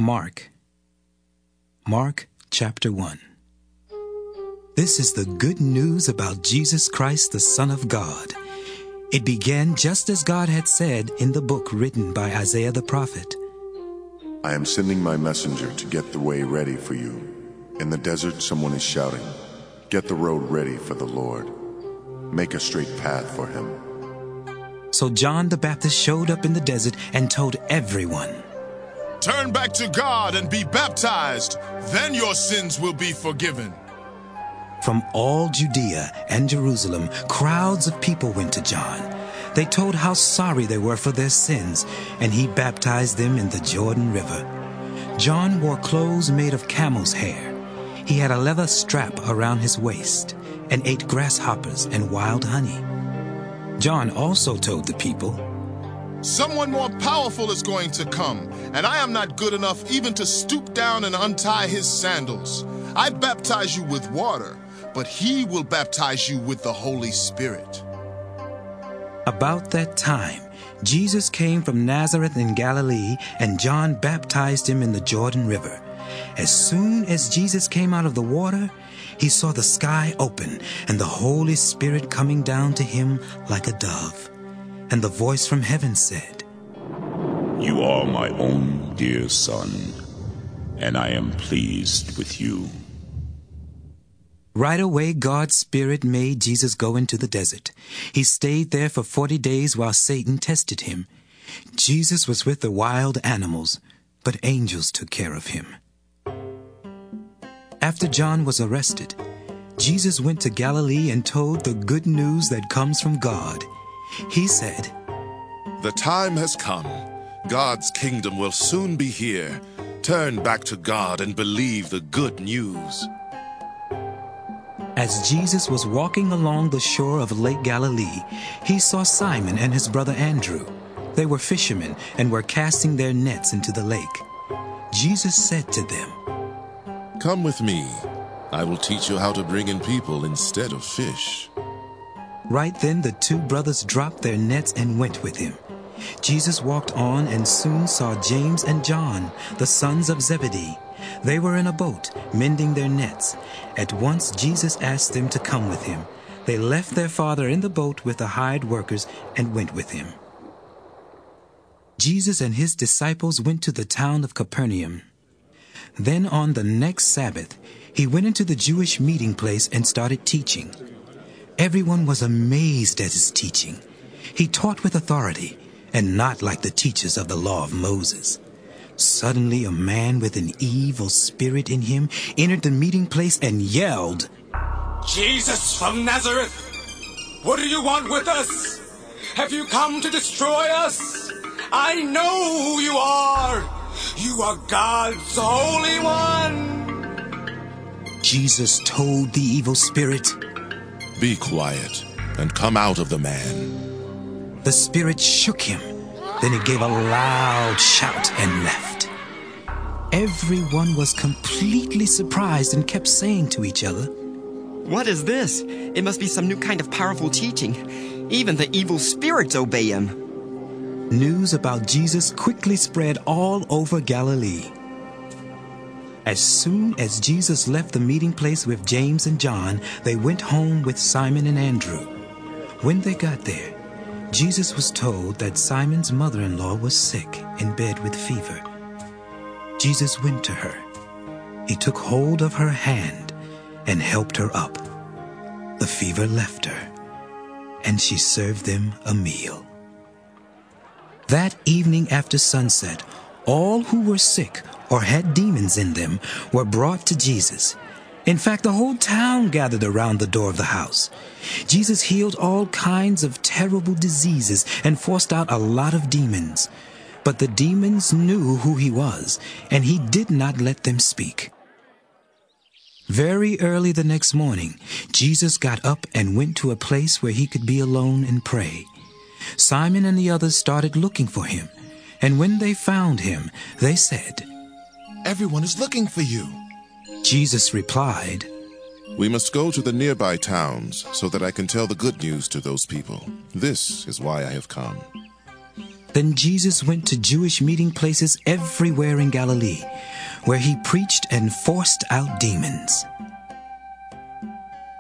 Mark. Mark chapter 1. This is the good news about Jesus Christ, the Son of God. It began just as God had said in the book written by Isaiah the prophet. I am sending my messenger to get the way ready for you. In the desert, someone is shouting, "Get the road ready for the Lord. Make a straight path for him." So John the Baptist showed up in the desert and told everyone, "Turn back to God and be baptized. Then your sins will be forgiven." From all Judea and Jerusalem, crowds of people went to John. They told how sorry they were for their sins, and he baptized them in the Jordan River. John wore clothes made of camel's hair. He had a leather strap around his waist and ate grasshoppers and wild honey. John also told the people, "Someone more powerful is going to come, and I am not good enough even to stoop down and untie his sandals. I baptize you with water, but he will baptize you with the Holy Spirit." About that time, Jesus came from Nazareth in Galilee, and John baptized him in the Jordan River. As soon as Jesus came out of the water, he saw the sky open and the Holy Spirit coming down to him like a dove. And the voice from heaven said, "You are my own dear Son, and I am pleased with you." Right away, God's Spirit made Jesus go into the desert. He stayed there for 40 days while Satan tested him. Jesus was with the wild animals, but angels took care of him. After John was arrested, Jesus went to Galilee and told the good news that comes from God. He said, "The time has come. God's kingdom will soon be here. Turn back to God and believe the good news." As Jesus was walking along the shore of Lake Galilee, he saw Simon and his brother Andrew. They were fishermen and were casting their nets into the lake. Jesus said to them, "Come with me. I will teach you how to bring in people instead of fish." Right then the two brothers dropped their nets and went with him. Jesus walked on and soon saw James and John, the sons of Zebedee. They were in a boat, mending their nets. At once Jesus asked them to come with him. They left their father in the boat with the hired workers and went with him. Jesus and his disciples went to the town of Capernaum. Then on the next Sabbath, he went into the Jewish meeting place and started teaching. Everyone was amazed at his teaching. He taught with authority, and not like the teachers of the law of Moses. Suddenly, a man with an evil spirit in him entered the meeting place and yelled, "Jesus from Nazareth, what do you want with us? Have you come to destroy us? I know who you are. You are God's Holy One." Jesus told the evil spirit, "Be quiet and come out of the man." The spirit shook him. Then it gave a loud shout and left. Everyone was completely surprised and kept saying to each other, "What is this? It must be some new kind of powerful teaching. Even the evil spirits obey him." News about Jesus quickly spread all over Galilee. As soon as Jesus left the meeting place with James and John, they went home with Simon and Andrew. When they got there, Jesus was told that Simon's mother-in-law was sick in bed with fever. Jesus went to her. He took hold of her hand and helped her up. The fever left her, and she served them a meal. That evening after sunset, all who were sick or had demons in them were brought to Jesus. In fact, the whole town gathered around the door of the house. Jesus healed all kinds of terrible diseases and forced out a lot of demons. But the demons knew who he was, and he did not let them speak. Very early the next morning, Jesus got up and went to a place where he could be alone and pray. Simon and the others started looking for him, and when they found him, they said, "Everyone is looking for you." Jesus replied, "We must go to the nearby towns so that I can tell the good news to those people. This is why I have come." Then Jesus went to Jewish meeting places everywhere in Galilee, where he preached and forced out demons.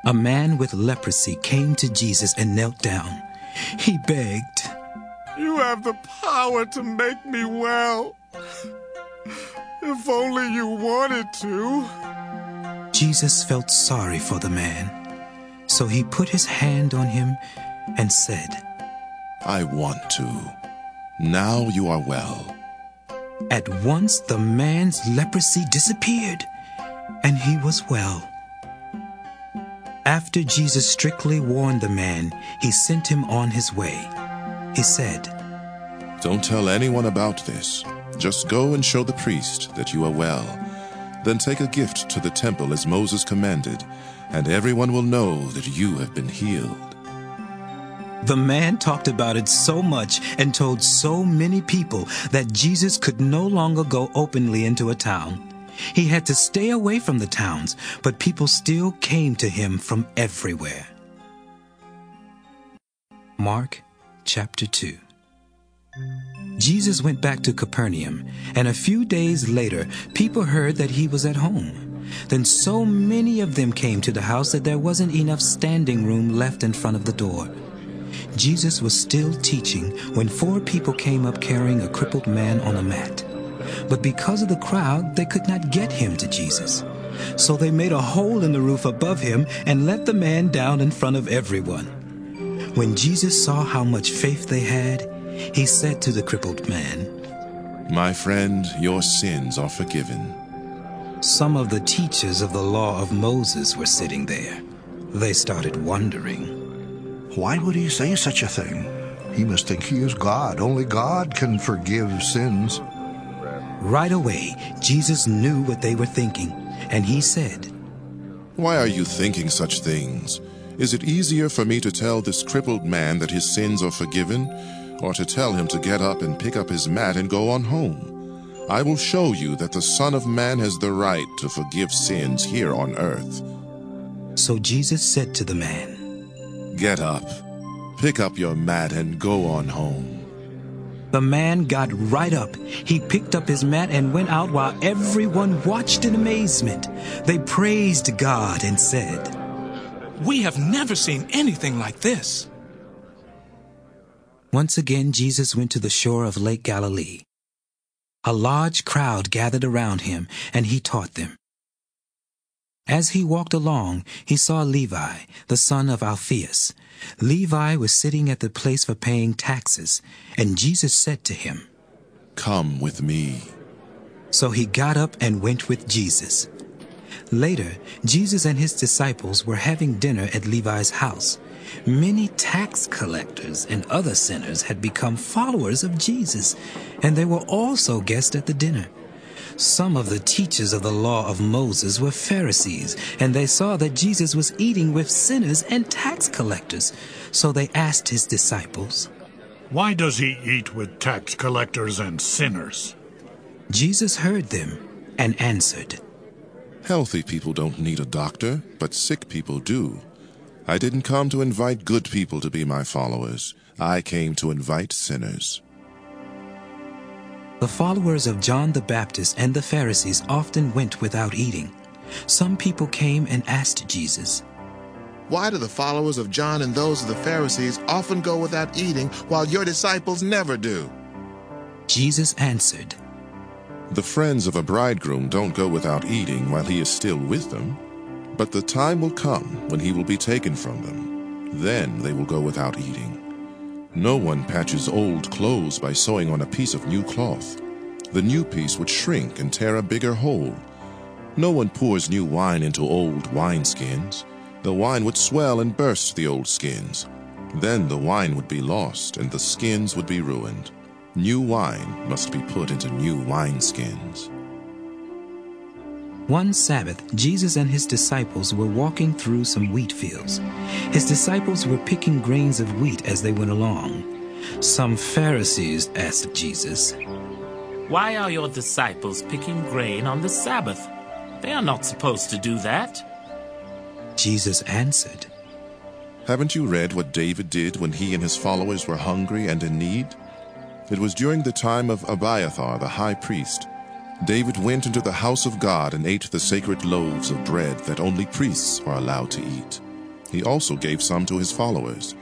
A man with leprosy came to Jesus and knelt down. He begged, You have the power to make me well. If only you wanted to. Jesus felt sorry for the man, so he put his hand on him and said, I want to. Now you are well. At once the man's leprosy disappeared, and he was well. After Jesus strictly warned the man, he sent him on his way. He said, Don't tell anyone about this. Just go and show the priest that you are well. Then take a gift to the temple as Moses commanded, and everyone will know that you have been healed. The man talked about it so much and told so many people that Jesus could no longer go openly into a town. He had to stay away from the towns, but people still came to him from everywhere. Mark chapter 2. Jesus went back to Capernaum, and a few days later, people heard that he was at home. Then so many of them came to the house that there wasn't enough standing room left in front of the door. Jesus was still teaching when 4 people came up carrying a crippled man on a mat. But because of the crowd, they could not get him to Jesus. So they made a hole in the roof above him and let the man down in front of everyone. When Jesus saw how much faith they had, he said to the crippled man, My friend, your sins are forgiven. Some of the teachers of the law of Moses were sitting there. They started wondering, Why would he say such a thing? He must think he is God. Only God can forgive sins. Right away, Jesus knew what they were thinking, and he said, Why are you thinking such things? Is it easier for me to tell this crippled man that his sins are forgiven, or to tell him to get up and pick up his mat and go on home? I will show you that the Son of Man has the right to forgive sins here on earth. So Jesus said to the man, Get up, pick up your mat and go on home. The man got right up. He picked up his mat and went out while everyone watched in amazement. They praised God and said, We have never seen anything like this. Once again, Jesus went to the shore of Lake Galilee. A large crowd gathered around him, and he taught them. As he walked along, he saw Levi, the son of Alphaeus. Levi was sitting at the place for paying taxes, and Jesus said to him, Come with me. So he got up and went with Jesus. Later, Jesus and his disciples were having dinner at Levi's house. Many tax collectors and other sinners had become followers of Jesus, and they were also guests at the dinner. Some of the teachers of the law of Moses were Pharisees, and they saw that Jesus was eating with sinners and tax collectors. So they asked his disciples, Why does he eat with tax collectors and sinners? Jesus heard them and answered, Healthy people don't need a doctor, but sick people do. I didn't come to invite good people to be my followers. I came to invite sinners. The followers of John the Baptist and the Pharisees often went without eating. Some people came and asked Jesus, Why do the followers of John and those of the Pharisees often go without eating while your disciples never do? Jesus answered, The friends of a bridegroom don't go without eating while he is still with them. But the time will come when he will be taken from them. Then they will go without eating. No one patches old clothes by sewing on a piece of new cloth. The new piece would shrink and tear a bigger hole. No one pours new wine into old wineskins. The wine would swell and burst the old skins. Then the wine would be lost and the skins would be ruined. New wine must be put into new wineskins. One Sabbath, Jesus and his disciples were walking through some wheat fields. His disciples were picking grains of wheat as they went along. Some Pharisees asked Jesus, Why are your disciples picking grain on the Sabbath? They are not supposed to do that. Jesus answered, Haven't you read what David did when he and his followers were hungry and in need? It was during the time of Abiathar the high priest. David went into the house of God and ate the sacred loaves of bread that only priests are allowed to eat. He also gave some to his followers.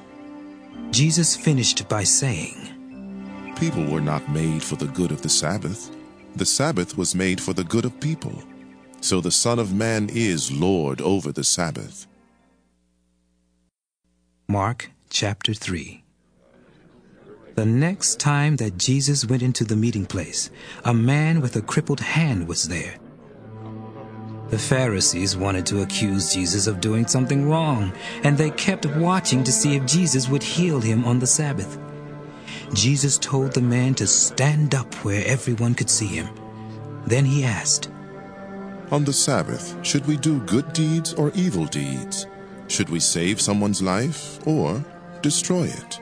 Jesus finished by saying, People were not made for the good of the Sabbath. The Sabbath was made for the good of people. So the Son of Man is Lord over the Sabbath. Mark chapter 3. The next time that Jesus went into the meeting place, a man with a crippled hand was there. The Pharisees wanted to accuse Jesus of doing something wrong, and they kept watching to see if Jesus would heal him on the Sabbath. Jesus told the man to stand up where everyone could see him. Then he asked, On the Sabbath, should we do good deeds or evil deeds? Should we save someone's life or destroy it?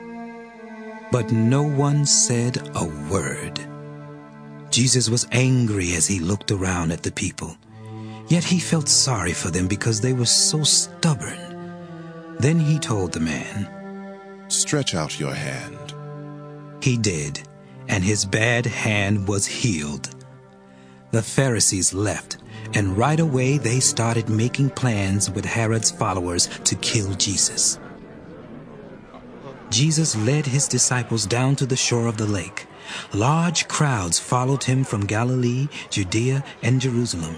But no one said a word. Jesus was angry as he looked around at the people. Yet he felt sorry for them because they were so stubborn. Then he told the man, Stretch out your hand. He did, and his bad hand was healed. The Pharisees left, and right away they started making plans with Herod's followers to kill Jesus. Jesus led his disciples down to the shore of the lake. Large crowds followed him from Galilee, Judea, and Jerusalem.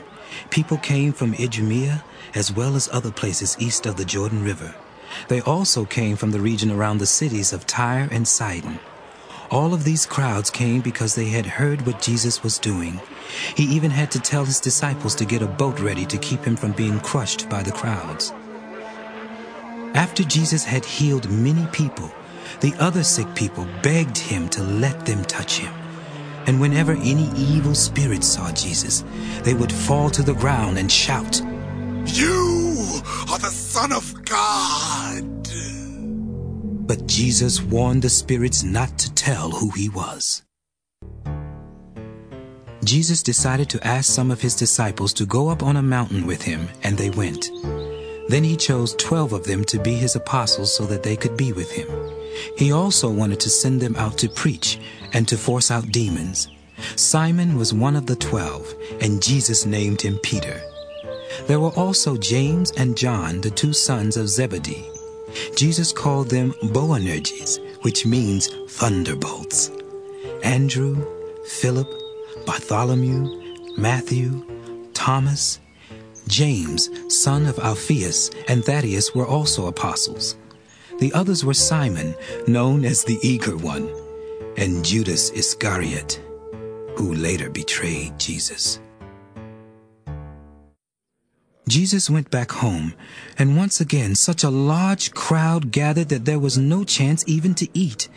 People came from Idumea, as well as other places east of the Jordan River. They also came from the region around the cities of Tyre and Sidon. All of these crowds came because they had heard what Jesus was doing. He even had to tell his disciples to get a boat ready to keep him from being crushed by the crowds. After Jesus had healed many people, the other sick people begged him to let them touch him. And whenever any evil spirits saw Jesus, they would fall to the ground and shout, You are the Son of God! But Jesus warned the spirits not to tell who he was. Jesus decided to ask some of his disciples to go up on a mountain with him, and they went. Then he chose 12 of them to be his apostles so that they could be with him. He also wanted to send them out to preach and to force out demons. Simon was one of the 12, and Jesus named him Peter. There were also James and John, the 2 sons of Zebedee. Jesus called them Boanerges, which means thunderbolts. Andrew, Philip, Bartholomew, Matthew, Thomas, James, son of Alphaeus, and Thaddeus were also apostles. The others were Simon, known as the Eager One, and Judas Iscariot, who later betrayed Jesus. Jesus went back home, and once again such a large crowd gathered that there was no chance even to eat.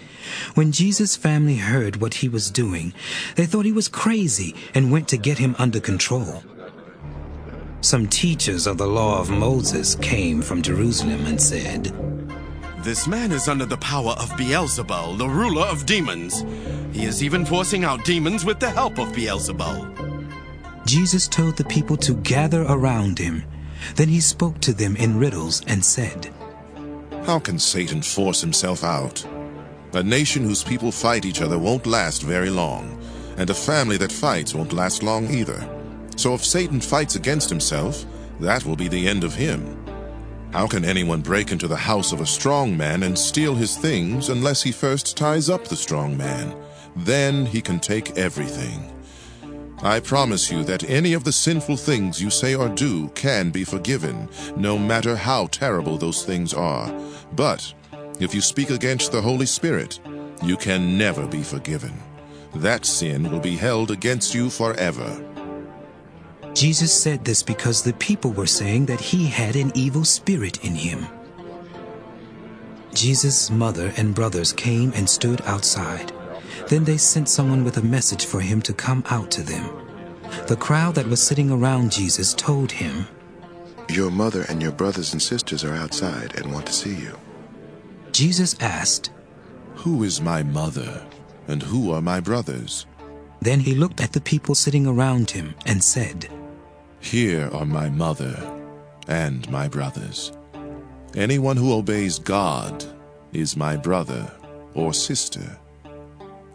When Jesus' family heard what he was doing, they thought he was crazy and went to get him under control. Some teachers of the law of Moses came from Jerusalem and said, This man is under the power of Beelzebul, the ruler of demons. He is even forcing out demons with the help of Beelzebul. Jesus told the people to gather around him. Then he spoke to them in riddles and said, How can Satan force himself out? A nation whose people fight each other won't last very long, and a family that fights won't last long either. So if Satan fights against himself, that will be the end of him. How can anyone break into the house of a strong man and steal his things unless he first ties up the strong man? Then he can take everything. I promise you that any of the sinful things you say or do can be forgiven, no matter how terrible those things are. But if you speak against the Holy Spirit, you can never be forgiven. That sin will be held against you forever. Jesus said this because the people were saying that he had an evil spirit in him. Jesus' mother and brothers came and stood outside. Then they sent someone with a message for him to come out to them. The crowd that was sitting around Jesus told him, Your mother and your brothers and sisters are outside and want to see you. Jesus asked, Who is my mother, and who are my brothers? Then he looked at the people sitting around him and said, Here are my mother and my brothers. Anyone who obeys God is my brother or sister.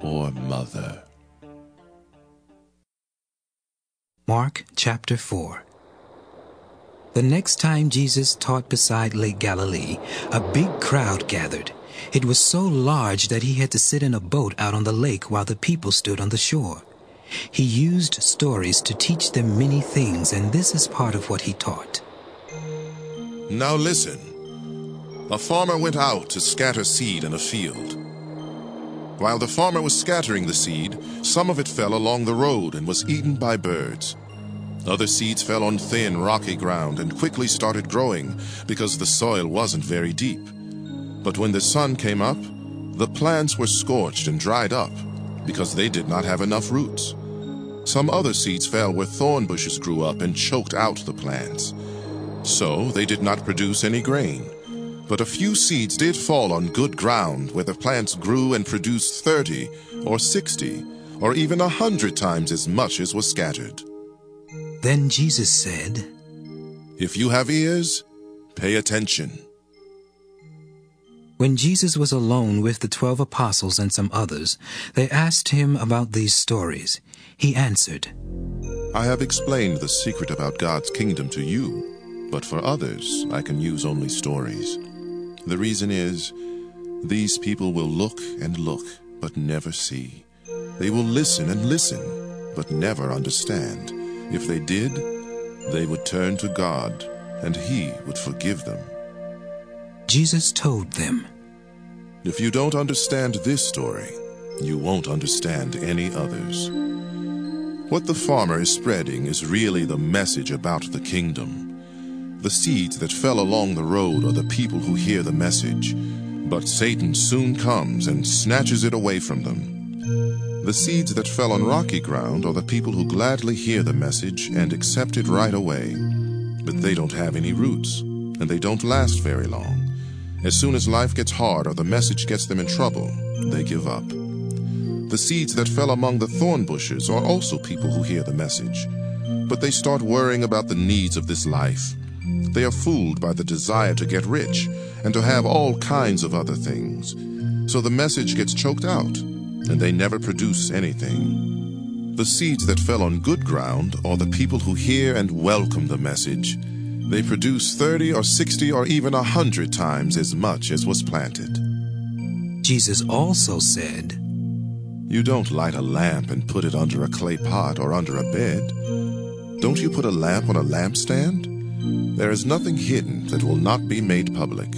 or mother. Mark chapter 4. The next time Jesus taught beside Lake Galilee, a big crowd gathered. It was so large that he had to sit in a boat out on the lake while the people stood on the shore. He used stories to teach them many things, and this is part of what he taught. Now listen. A farmer went out to scatter seed in a field. While the farmer was scattering the seed, some of it fell along the road and was eaten by birds. Other seeds fell on thin, rocky ground and quickly started growing because the soil wasn't very deep. But when the sun came up, the plants were scorched and dried up because they did not have enough roots. Some other seeds fell where thorn bushes grew up and choked out the plants. So they did not produce any grain. But a few seeds did fall on good ground where the plants grew and produced 30 or 60 or even 100 times as much as was scattered. Then Jesus said, If you have ears, pay attention. When Jesus was alone with the 12 apostles and some others, they asked him about these stories. He answered, I have explained the secret about God's kingdom to you, but for others I can use only stories. The reason is, these people will look and look, but never see. They will listen and listen, but never understand. If they did, they would turn to God, and He would forgive them. Jesus told them, If you don't understand this story, you won't understand any others. What the farmer is spreading is really the message about the kingdom. The seeds that fell along the road are the people who hear the message, but Satan soon comes and snatches it away from them. The seeds that fell on rocky ground are the people who gladly hear the message and accept it right away, but they don't have any roots, and they don't last very long. As soon as life gets hard or the message gets them in trouble, they give up. The seeds that fell among the thorn bushes are also people who hear the message, but they start worrying about the needs of this life. They are fooled by the desire to get rich and to have all kinds of other things. So the message gets choked out, and they never produce anything. The seeds that fell on good ground are the people who hear and welcome the message. They produce 30 or 60 or even 100 times as much as was planted. Jesus also said, You don't light a lamp and put it under a clay pot or under a bed. Don't you put a lamp on a lampstand? There is nothing hidden that will not be made public.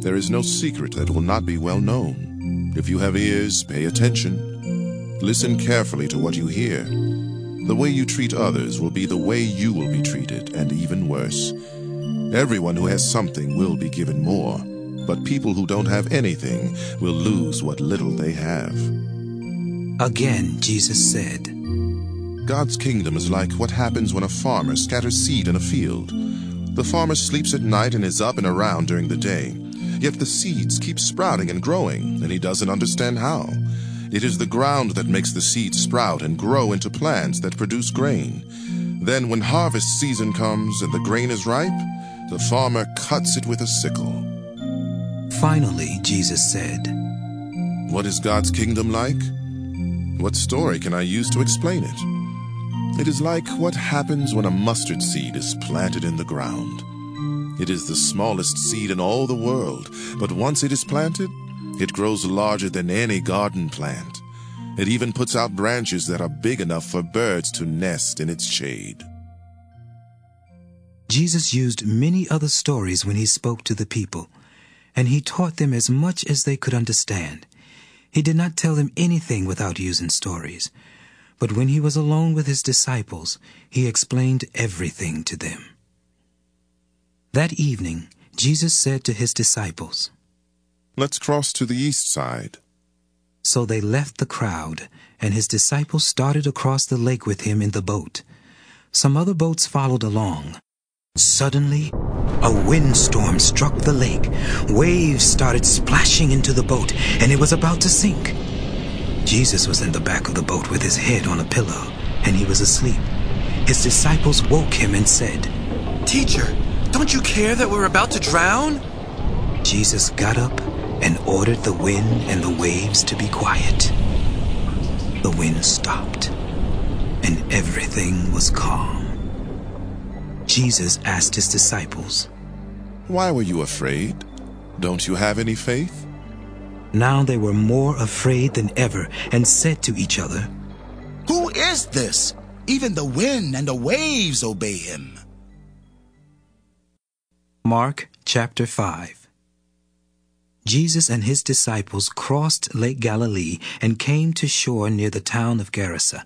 There is no secret that will not be well known. If you have ears, pay attention. Listen carefully to what you hear. The way you treat others will be the way you will be treated, and even worse. Everyone who has something will be given more, but people who don't have anything will lose what little they have. Again, Jesus said, God's kingdom is like what happens when a farmer scatters seed in a field. The farmer sleeps at night and is up and around during the day. Yet the seeds keep sprouting and growing, and he doesn't understand how. It is the ground that makes the seeds sprout and grow into plants that produce grain. Then when harvest season comes and the grain is ripe, the farmer cuts it with a sickle. Finally, Jesus said, What is God's kingdom like? What story can I use to explain it? It is like what happens when a mustard seed is planted in the ground. It is the smallest seed in all the world, but once it is planted, it grows larger than any garden plant. It even puts out branches that are big enough for birds to nest in its shade. Jesus used many other stories when he spoke to the people, and he taught them as much as they could understand. He did not tell them anything without using stories. But when he was alone with his disciples, he explained everything to them. That evening, Jesus said to his disciples, Let's cross to the east side. So they left the crowd, and his disciples started across the lake with him in the boat. Some other boats followed along. Suddenly, a windstorm struck the lake. Waves started splashing into the boat, and it was about to sink. Jesus was in the back of the boat with his head on a pillow, and he was asleep. His disciples woke him and said, Teacher, don't you care that we're about to drown? Jesus got up and ordered the wind and the waves to be quiet. The wind stopped, and everything was calm. Jesus asked his disciples, "Why were you afraid? Don't you have any faith?" Now they were more afraid than ever and said to each other, "Who is this? Even the wind and the waves obey him." Mark chapter 5. Jesus and his disciples crossed Lake Galilee and came to shore near the town of Gerasa.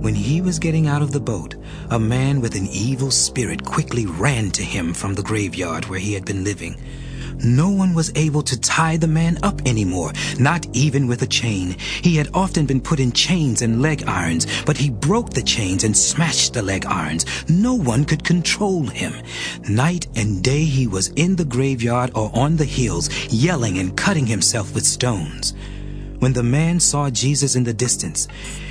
When he was getting out of the boat, a man with an evil spirit quickly ran to him from the graveyard where he had been living. No one was able to tie the man up anymore, not even with a chain. He had often been put in chains and leg irons, but he broke the chains and smashed the leg irons. No one could control him. Night and day he was in the graveyard or on the hills, yelling and cutting himself with stones. When the man saw Jesus in the distance,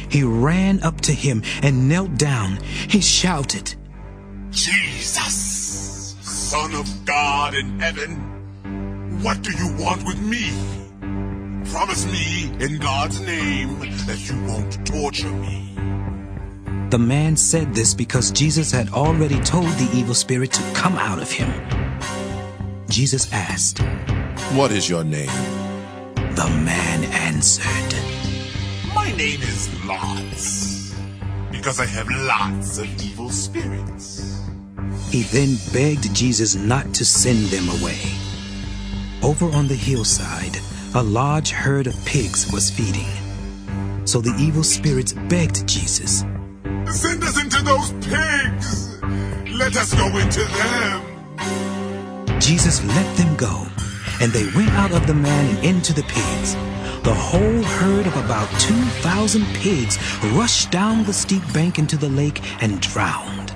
he ran up to him and knelt down. He shouted, "Jesus, Son of God in heaven, what do you want with me? Promise me in God's name that you won't torture me." The man said this because Jesus had already told the evil spirit to come out of him. Jesus asked, "What is your name?" The man answered, "My name is Lots, because I have lots of evil spirits." He then begged Jesus not to send them away. Over on the hillside, a large herd of pigs was feeding. So the evil spirits begged Jesus, "Send us into those pigs! Let us go into them!" Jesus let them go, and they went out of the man and into the pigs. The whole herd of about 2,000 pigs rushed down the steep bank into the lake and drowned.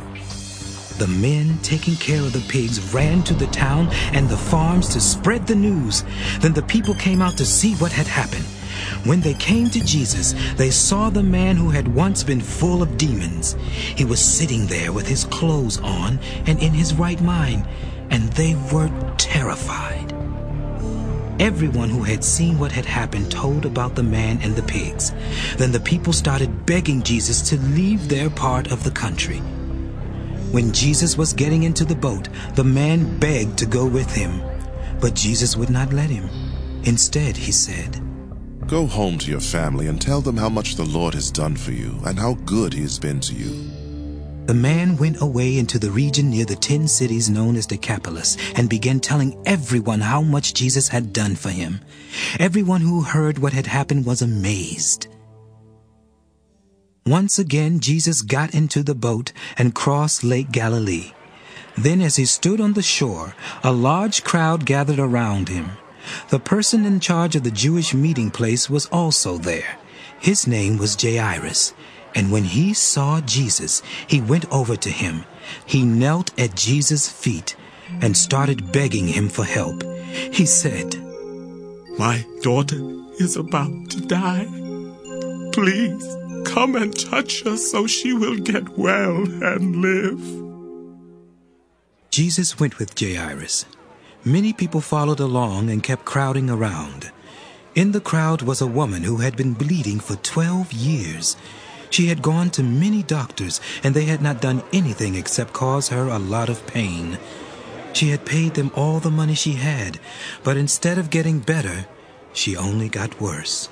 The men taking care of the pigs ran to the town and the farms to spread the news. Then the people came out to see what had happened. When they came to Jesus, they saw the man who had once been full of demons. He was sitting there with his clothes on and in his right mind, and they were terrified. Everyone who had seen what had happened told about the man and the pigs. Then the people started begging Jesus to leave their part of the country. When Jesus was getting into the boat, the man begged to go with him, but Jesus would not let him. Instead, he said, "Go home to your family and tell them how much the Lord has done for you and how good he has been to you." The man went away into the region near the 10 cities known as Decapolis and began telling everyone how much Jesus had done for him. Everyone who heard what had happened was amazed. Once again, Jesus got into the boat and crossed Lake Galilee. Then as he stood on the shore, a large crowd gathered around him. The person in charge of the Jewish meeting place was also there. His name was Jairus. And when he saw Jesus, he went over to him. He knelt at Jesus' feet and started begging him for help. He said, "My daughter is about to die. Please, come and touch her so she will get well and live." Jesus went with Jairus. Many people followed along and kept crowding around. In the crowd was a woman who had been bleeding for 12 years. She had gone to many doctors, and they had not done anything except cause her a lot of pain. She had paid them all the money she had, but instead of getting better, she only got worse.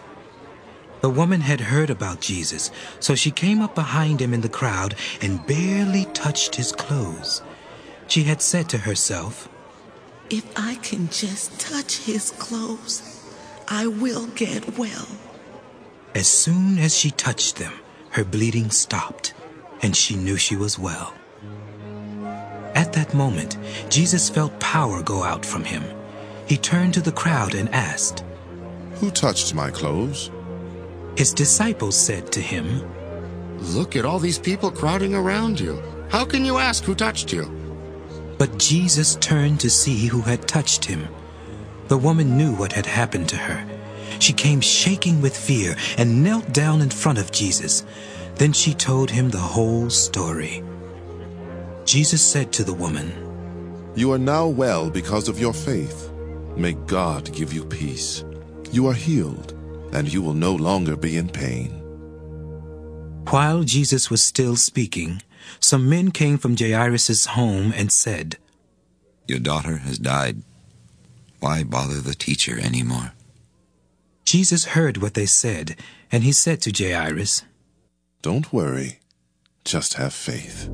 The woman had heard about Jesus, so she came up behind him in the crowd and barely touched his clothes. She had said to herself, "If I can just touch his clothes, I will get well." As soon as she touched them, her bleeding stopped, and she knew she was well. At that moment, Jesus felt power go out from him. He turned to the crowd and asked, "Who touched my clothes?" His disciples said to him, "Look at all these people crowding around you. How can you ask who touched you?" But Jesus turned to see who had touched him. The woman knew what had happened to her. She came shaking with fear and knelt down in front of Jesus. Then she told him the whole story. Jesus said to the woman, "You are now well because of your faith. May God give you peace. You are healed, and you will no longer be in pain." While Jesus was still speaking, some men came from Jairus' home and said, "Your daughter has died. Why bother the teacher anymore?" Jesus heard what they said, and he said to Jairus, "Don't worry, just have faith."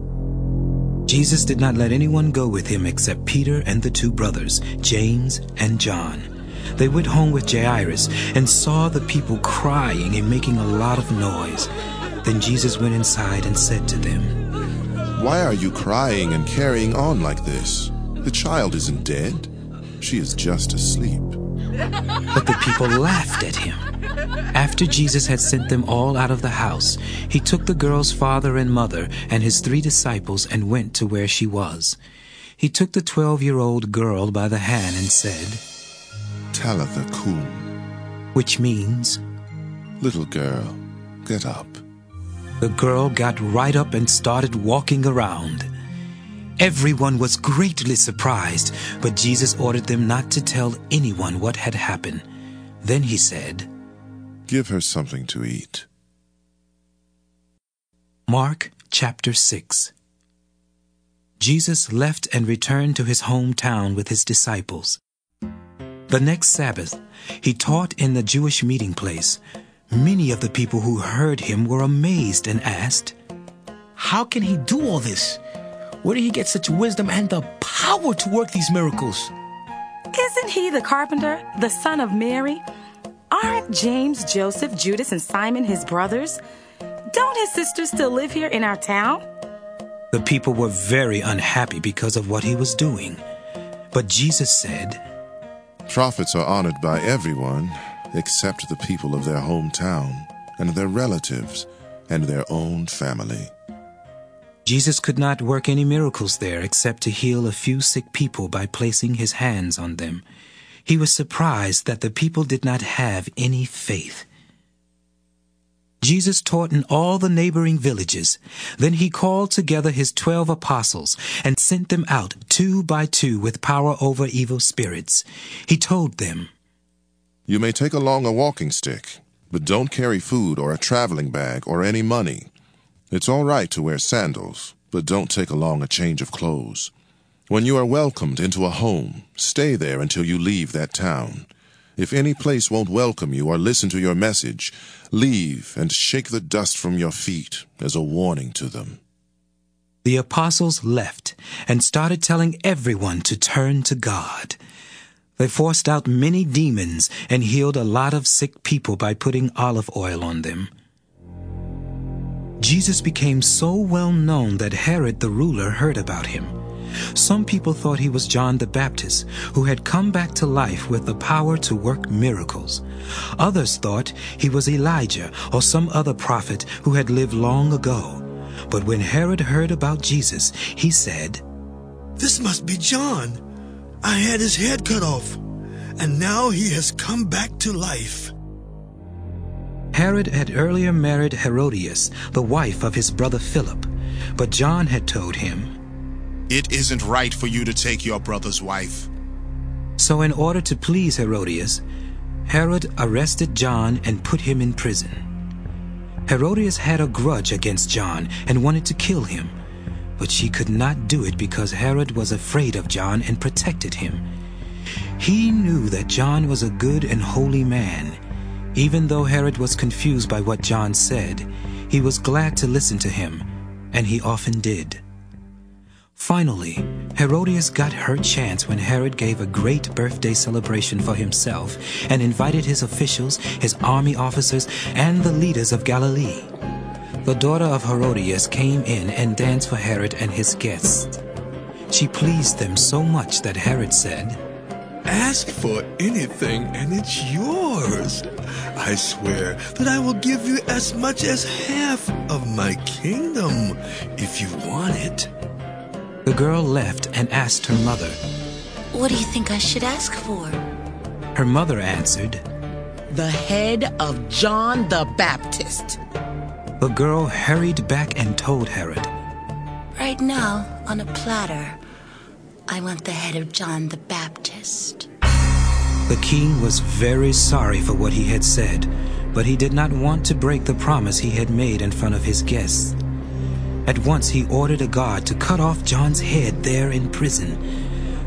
Jesus did not let anyone go with him except Peter and the two brothers, James and John. They went home with Jairus and saw the people crying and making a lot of noise. Then Jesus went inside and said to them, "Why are you crying and carrying on like this? The child isn't dead. She is just asleep." But the people laughed at him. After Jesus had sent them all out of the house, he took the girl's father and mother and his 3 disciples and went to where she was. He took the 12-year-old girl by the hand and said, "Talitha kum," which means, "Little girl, get up." The girl got right up and started walking around. Everyone was greatly surprised, but Jesus ordered them not to tell anyone what had happened. Then he said, "Give her something to eat." Mark chapter 6. Jesus left and returned to his hometown with his disciples. The next Sabbath, he taught in the Jewish meeting place. Many of the people who heard him were amazed and asked, "How can he do all this? Where did he get such wisdom and the power to work these miracles?" "Isn't he the carpenter, the son of Mary? Aren't James, Joseph, Judas, and Simon his brothers? Don't his sisters still live here in our town?" The people were very unhappy because of what he was doing. But Jesus said, "Prophets are honored by everyone except the people of their hometown and their relatives and their own family." Jesus could not work any miracles there except to heal a few sick people by placing his hands on them. He was surprised that the people did not have any faith. Jesus taught in all the neighboring villages. Then he called together his 12 apostles and sent them out 2 by 2 with power over evil spirits. He told them, "You may take along a walking stick, but don't carry food or a traveling bag or any money. It's all right to wear sandals, but don't take along a change of clothes. When you are welcomed into a home, stay there until you leave that town. If any place won't welcome you or listen to your message, leave and shake the dust from your feet as a warning to them." The apostles left and started telling everyone to turn to God. They forced out many demons and healed a lot of sick people by putting olive oil on them. Jesus became so well known that Herod the ruler heard about him. Some people thought he was John the Baptist, who had come back to life with the power to work miracles. Others thought he was Elijah or some other prophet who had lived long ago. But when Herod heard about Jesus, he said, "This must be John. I had his head cut off, and now he has come back to life." Herod had earlier married Herodias, the wife of his brother Philip, but John had told him, "It isn't right for you to take your brother's wife." So in order to please Herodias, Herod arrested John and put him in prison. Herodias had a grudge against John and wanted to kill him, but she could not do it because Herod was afraid of John and protected him. He knew that John was a good and holy man. Even though Herod was confused by what John said, he was glad to listen to him, and he often did. Finally, Herodias got her chance when Herod gave a great birthday celebration for himself and invited his officials, his army officers, and the leaders of Galilee. The daughter of Herodias came in and danced for Herod and his guests. She pleased them so much that Herod said, "Ask for anything and it's yours. I swear that I will give you as much as half of my kingdom if you want it." The girl left and asked her mother, "What do you think I should ask for?" Her mother answered, "The head of John the Baptist." The girl hurried back and told Herod, "Right now, on a platter, I want the head of John the Baptist." The king was very sorry for what he had said, But he did not want to break the promise he had made in front of his guests. At once he ordered a guard to cut off John's head there in prison.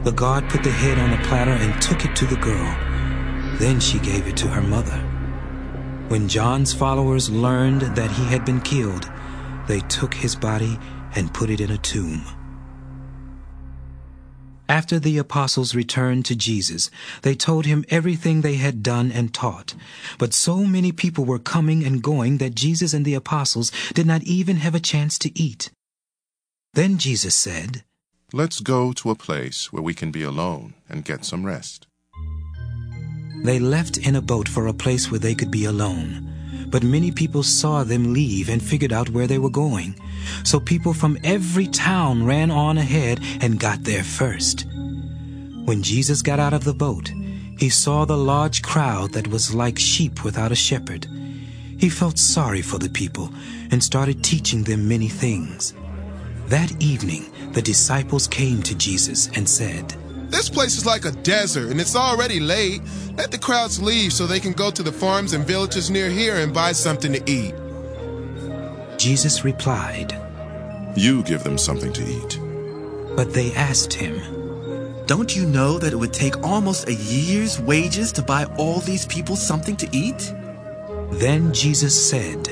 The guard put the head on a platter and took it to the girl. Then she gave it to her mother. When John's followers learned that he had been killed, they took his body and put it in a tomb. After the apostles returned to Jesus, they told him everything they had done and taught. But so many people were coming and going that Jesus and the apostles did not even have a chance to eat. Then Jesus said, "Let's go to a place where we can be alone and get some rest." They left in a boat for a place where they could be alone. But many people saw them leave and figured out where they were going. So people from every town ran on ahead and got there first. When Jesus got out of the boat, he saw the large crowd that was like sheep without a shepherd. He felt sorry for the people and started teaching them many things. That evening, the disciples came to Jesus and said, "This place is like a desert, and it's already late. Let the crowds leave so they can go to the farms and villages near here and buy something to eat." Jesus replied, "You give them something to eat." But they asked him, "Don't you know that it would take almost a year's wages to buy all these people something to eat?" Then Jesus said,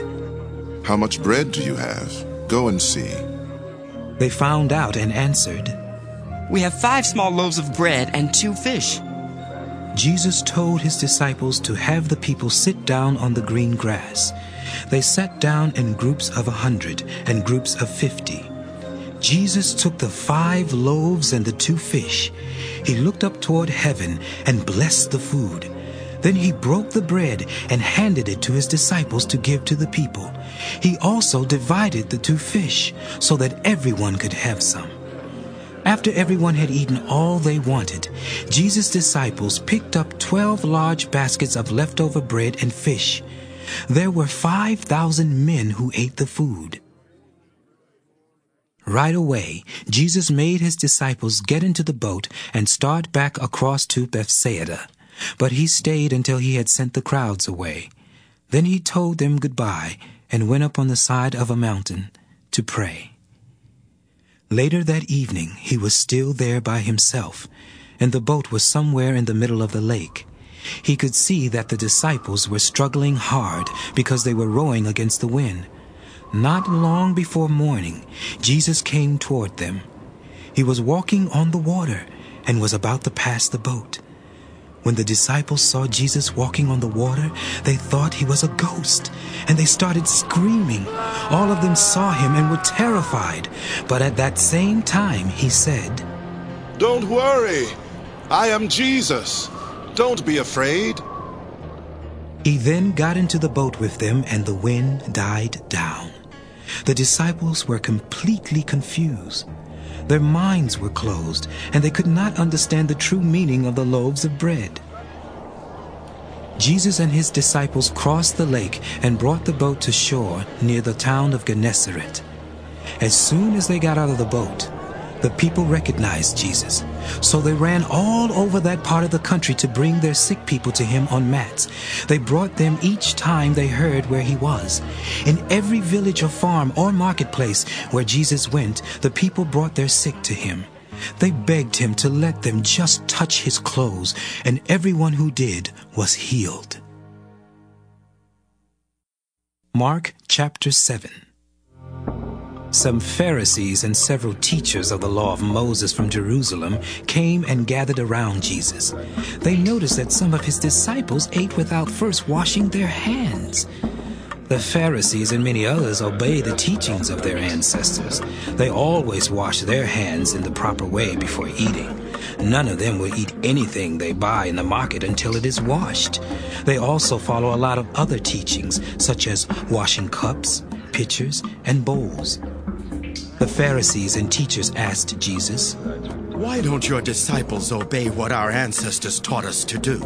"How much bread do you have? Go and see." They found out and answered, "We have 5 small loaves of bread and 2 fish." Jesus told his disciples to have the people sit down on the green grass. They sat down in groups of 100 and groups of 50. Jesus took the 5 loaves and the 2 fish. He looked up toward heaven and blessed the food. Then he broke the bread and handed it to his disciples to give to the people. He also divided the 2 fish so that everyone could have some. After everyone had eaten all they wanted, Jesus' disciples picked up 12 large baskets of leftover bread and fish. There were 5,000 men who ate the food. Right away, Jesus made his disciples get into the boat and start back across to Bethsaida. But he stayed until he had sent the crowds away. Then he told them goodbye and went up on the side of a mountain to pray. Later that evening, he was still there by himself, and the boat was somewhere in the middle of the lake. He could see that the disciples were struggling hard because they were rowing against the wind. Not long before morning, Jesus came toward them. He was walking on the water and was about to pass the boat. When the disciples saw Jesus walking on the water, they thought he was a ghost, and they started screaming. All of them saw him and were terrified. But at that same time, he said, "Don't worry. I am Jesus. Don't be afraid." He then got into the boat with them, and the wind died down. The disciples were completely confused. Their minds were closed, and they could not understand the true meaning of the loaves of bread. Jesus and his disciples crossed the lake and brought the boat to shore near the town of Gennesaret. As soon as they got out of the boat, the people recognized Jesus. So they ran all over that part of the country to bring their sick people to him on mats. They brought them each time they heard where he was. In every village or farm or marketplace where Jesus went, the people brought their sick to him. They begged him to let them just touch his clothes, and everyone who did was healed. Mark chapter 7. Some Pharisees and several teachers of the law of Moses from Jerusalem came and gathered around Jesus. They noticed that some of his disciples ate without first washing their hands. The Pharisees and many others obey the teachings of their ancestors. They always wash their hands in the proper way before eating. None of them will eat anything they buy in the market until it is washed. They also follow a lot of other teachings, such as washing cups, pitchers, and bowls. The Pharisees and teachers asked Jesus, "Why don't your disciples obey what our ancestors taught us to do?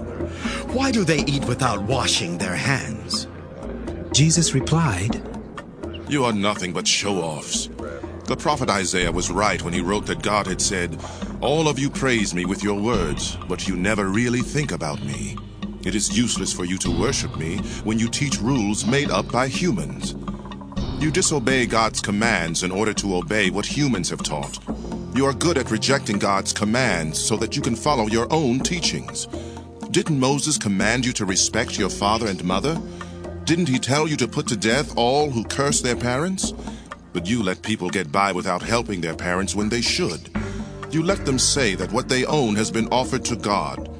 Why do they eat without washing their hands?" Jesus replied, "You are nothing but show-offs. The prophet Isaiah was right when he wrote that God had said, 'All of you praise me with your words, but you never really think about me. It is useless for you to worship me when you teach rules made up by humans. You disobey God's commands in order to obey what humans have taught. You are good at rejecting God's commands so that you can follow your own teachings. Didn't Moses command you to respect your father and mother? Didn't he tell you to put to death all who curse their parents? But you let people get by without helping their parents when they should. You let them say that what they own has been offered to God.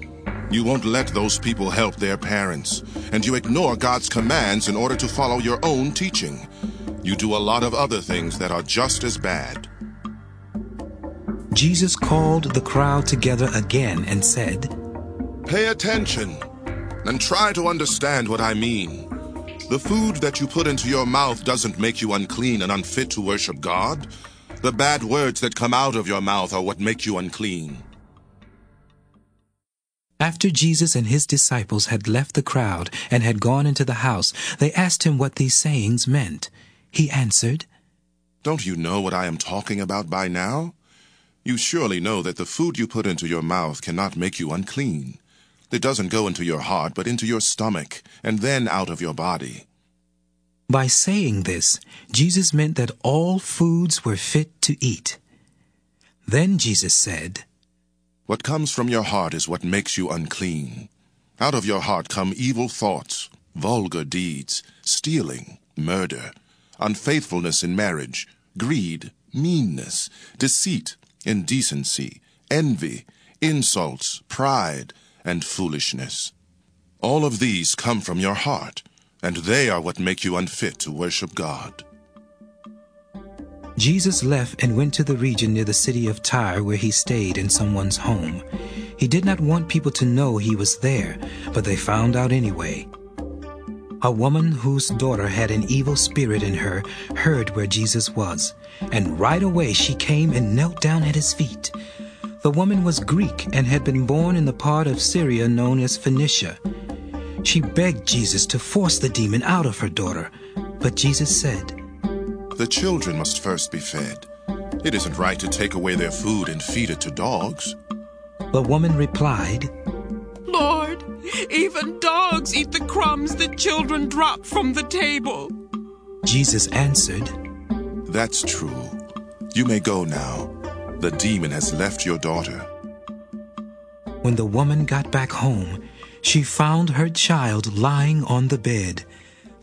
You won't let those people help their parents, and you ignore God's commands in order to follow your own teaching. You do a lot of other things that are just as bad. Jesus called the crowd together again and said, Pay attention and try to understand what I mean. The food that you put into your mouth doesn't make you unclean and unfit to worship God. The bad words that come out of your mouth are what make you unclean. After Jesus and his disciples had left the crowd and had gone into the house, they asked him what these sayings meant. He answered, Don't you know what I am talking about by now? You surely know that the food you put into your mouth cannot make you unclean. It doesn't go into your heart, but into your stomach, and then out of your body. By saying this, Jesus meant that all foods were fit to eat. Then Jesus said, What comes from your heart is what makes you unclean. Out of your heart come evil thoughts, vulgar deeds, stealing, murder, unfaithfulness in marriage, greed, meanness, deceit, indecency, envy, insults, pride, and foolishness. All of these come from your heart, and they are what make you unfit to worship God. Jesus left and went to the region near the city of Tyre, where he stayed in someone's home. He did not want people to know he was there, but they found out anyway. A woman whose daughter had an evil spirit in her heard where Jesus was, and right away she came and knelt down at his feet. The woman was Greek and had been born in the part of Syria known as Phoenicia. She begged Jesus to force the demon out of her daughter, but Jesus said, The children must first be fed. It isn't right to take away their food and feed it to dogs. The woman replied, Lord, even dogs eat the crumbs the children drop from the table. Jesus answered, That's true. You may go now. The demon has left your daughter. When the woman got back home, she found her child lying on the bed.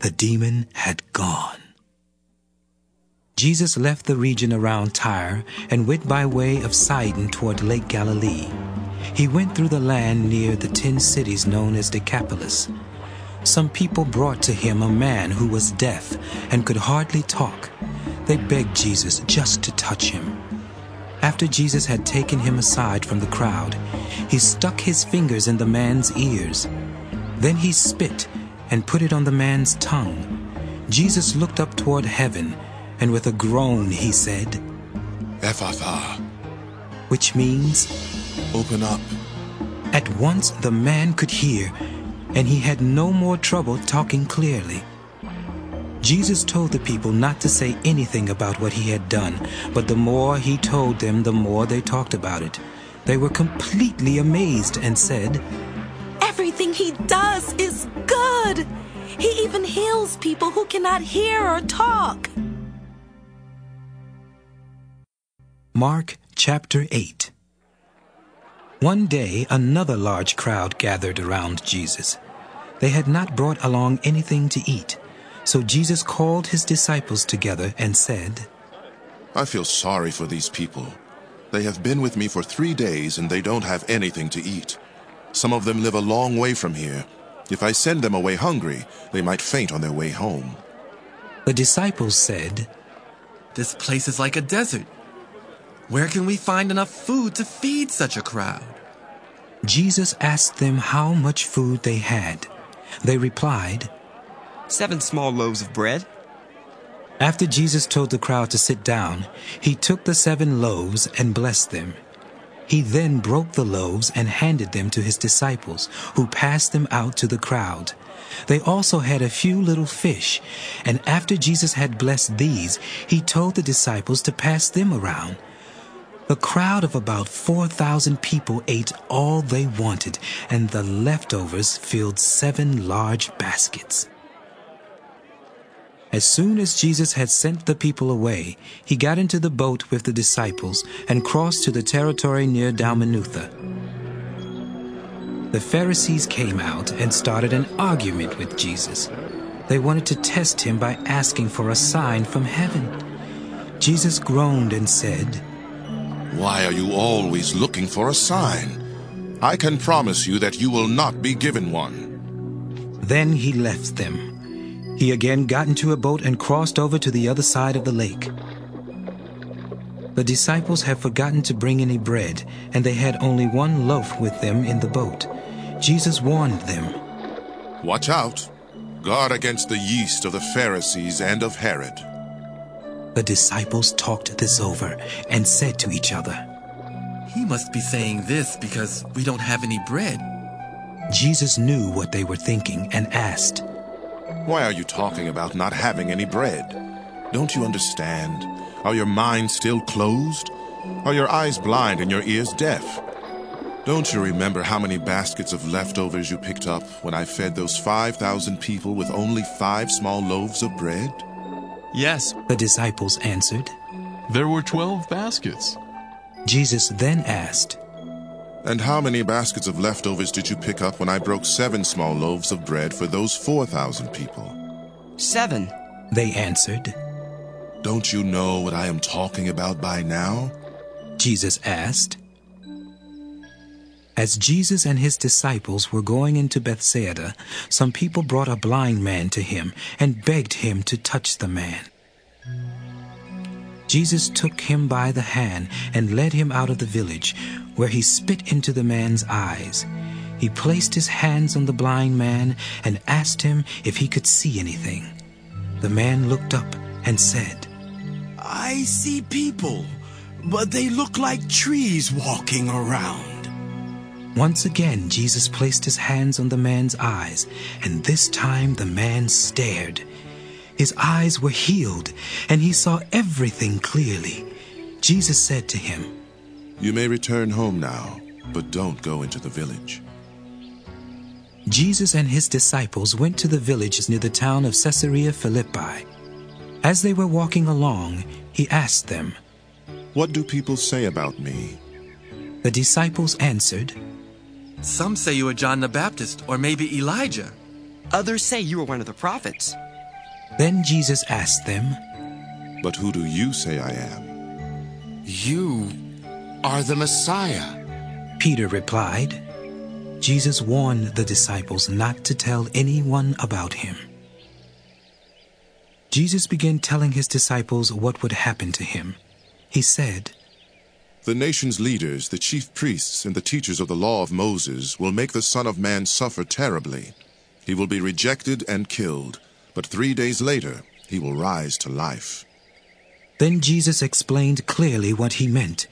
The demon had gone. Jesus left the region around Tyre and went by way of Sidon toward Lake Galilee. He went through the land near the 10 cities known as Decapolis. Some people brought to him a man who was deaf and could hardly talk. They begged Jesus just to touch him. After Jesus had taken him aside from the crowd, he stuck his fingers in the man's ears. Then he spit and put it on the man's tongue. Jesus looked up toward heaven, and with a groan he said, Ephphatha, which means, Open up. At once the man could hear, and he had no more trouble talking clearly. Jesus told the people not to say anything about what he had done, but the more he told them, the more they talked about it. They were completely amazed and said, Everything he does is good. He even heals people who cannot hear or talk. Mark chapter 8. One day another large crowd gathered around Jesus. They had not brought along anything to eat. So Jesus called his disciples together and said, I feel sorry for these people. They have been with me for 3 days and they don't have anything to eat. Some of them live a long way from here. If I send them away hungry, they might faint on their way home. The disciples said, This place is like a desert. Where can we find enough food to feed such a crowd? Jesus asked them how much food they had. They replied, 7 small loaves of bread. After Jesus told the crowd to sit down, he took the 7 loaves and blessed them. He then broke the loaves and handed them to his disciples, who passed them out to the crowd. They also had a few little fish, and after Jesus had blessed these, he told the disciples to pass them around. A crowd of about 4,000 people ate all they wanted, and the leftovers filled 7 large baskets. As soon as Jesus had sent the people away, he got into the boat with the disciples and crossed to the territory near Dalmanutha. The Pharisees came out and started an argument with Jesus. They wanted to test him by asking for a sign from heaven. Jesus groaned and said, "Why are you always looking for a sign? I can promise you that you will not be given one." Then he left them. He again got into a boat and crossed over to the other side of the lake. The disciples had forgotten to bring any bread, and they had only 1 loaf with them in the boat. Jesus warned them, "Watch out. Guard against the yeast of the Pharisees and of Herod." The disciples talked this over and said to each other, "He must be saying this because we don't have any bread." Jesus knew what they were thinking and asked, "Why are you talking about not having any bread? Don't you understand? Are your minds still closed? Are your eyes blind and your ears deaf? Don't you remember how many baskets of leftovers you picked up when I fed those 5,000 people with only 5 small loaves of bread?" "Yes," the disciples answered. "There were 12 baskets." Jesus then asked, "And how many baskets of leftovers did you pick up when I broke 7 small loaves of bread for those 4,000 people?" 7, they answered. "Don't you know what I am talking about by now?" Jesus asked. As Jesus and his disciples were going into Bethsaida, some people brought a blind man to him and begged him to touch the man. Jesus took him by the hand and led him out of the village, where he spit into the man's eyes. He placed his hands on the blind man and asked him if he could see anything. The man looked up and said, "I see people, but they look like trees walking around." Once again, Jesus placed his hands on the man's eyes, and this time the man stared. His eyes were healed, and he saw everything clearly. Jesus said to him, "You may return home now, but don't go into the village." Jesus and his disciples went to the villages near the town of Caesarea Philippi. As they were walking along, he asked them, "What do people say about me?" The disciples answered, "Some say you are John the Baptist, or maybe Elijah. Others say you are one of the prophets." Then Jesus asked them, "But who do you say I am?" "You are the Messiah," Peter replied. Jesus warned the disciples not to tell anyone about him. Jesus began telling his disciples what would happen to him. He said, "The nation's leaders, the chief priests, and the teachers of the law of Moses will make the Son of Man suffer terribly. He will be rejected and killed, but 3 days later he will rise to life." Then Jesus explained clearly what he meant.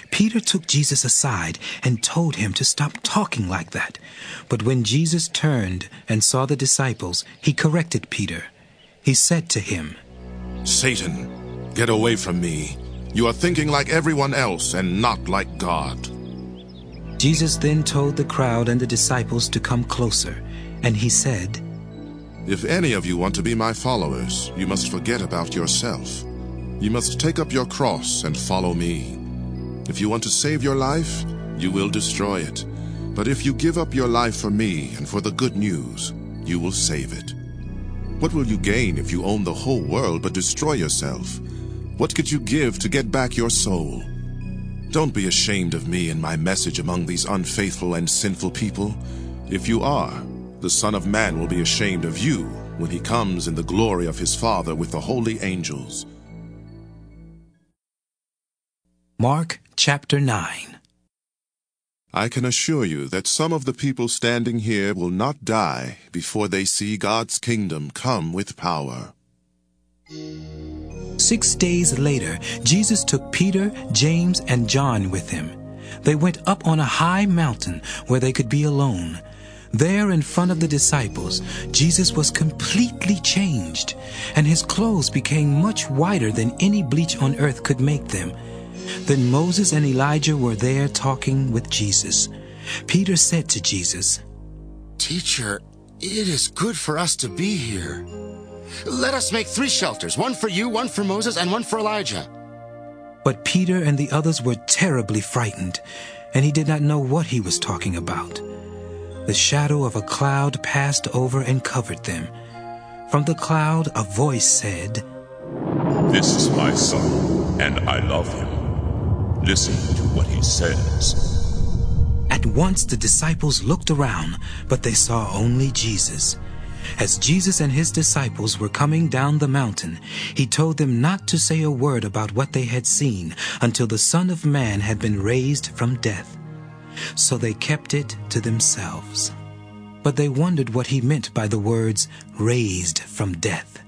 Peter took Jesus aside and told him to stop talking like that. But when Jesus turned and saw the disciples, he corrected Peter. He said to him, "Satan, get away from me. You are thinking like everyone else and not like God." Jesus then told the crowd and the disciples to come closer, and he said, "If any of you want to be my followers, you must forget about yourself. You must take up your cross and follow me. If you want to save your life, you will destroy it. But if you give up your life for me and for the good news, you will save it. What will you gain if you own the whole world but destroy yourself? What could you give to get back your soul? Don't be ashamed of me and my message among these unfaithful and sinful people. If you are, the Son of Man will be ashamed of you when he comes in the glory of his Father with the holy angels." Mark chapter 9. I can assure you that some of the people standing here will not die before they see God's kingdom come with power. 6 days later, Jesus took Peter, James, and John with him. They went up on a high mountain where they could be alone. There in front of the disciples, Jesus was completely changed, and his clothes became much whiter than any bleach on earth could make them. Then Moses and Elijah were there talking with Jesus. Peter said to Jesus, Teacher, it is good for us to be here. Let us make 3 shelters, one for you, one for Moses, and one for Elijah. But Peter and the others were terribly frightened, and he did not know what he was talking about. The shadow of a cloud passed over and covered them. From the cloud a voice said, This is my son, and I love him. Listen to what he says. At once the disciples looked around, but they saw only Jesus. As Jesus and his disciples were coming down the mountain, he told them not to say a word about what they had seen until the Son of Man had been raised from death. So they kept it to themselves. But they wondered what he meant by the words, raised from death.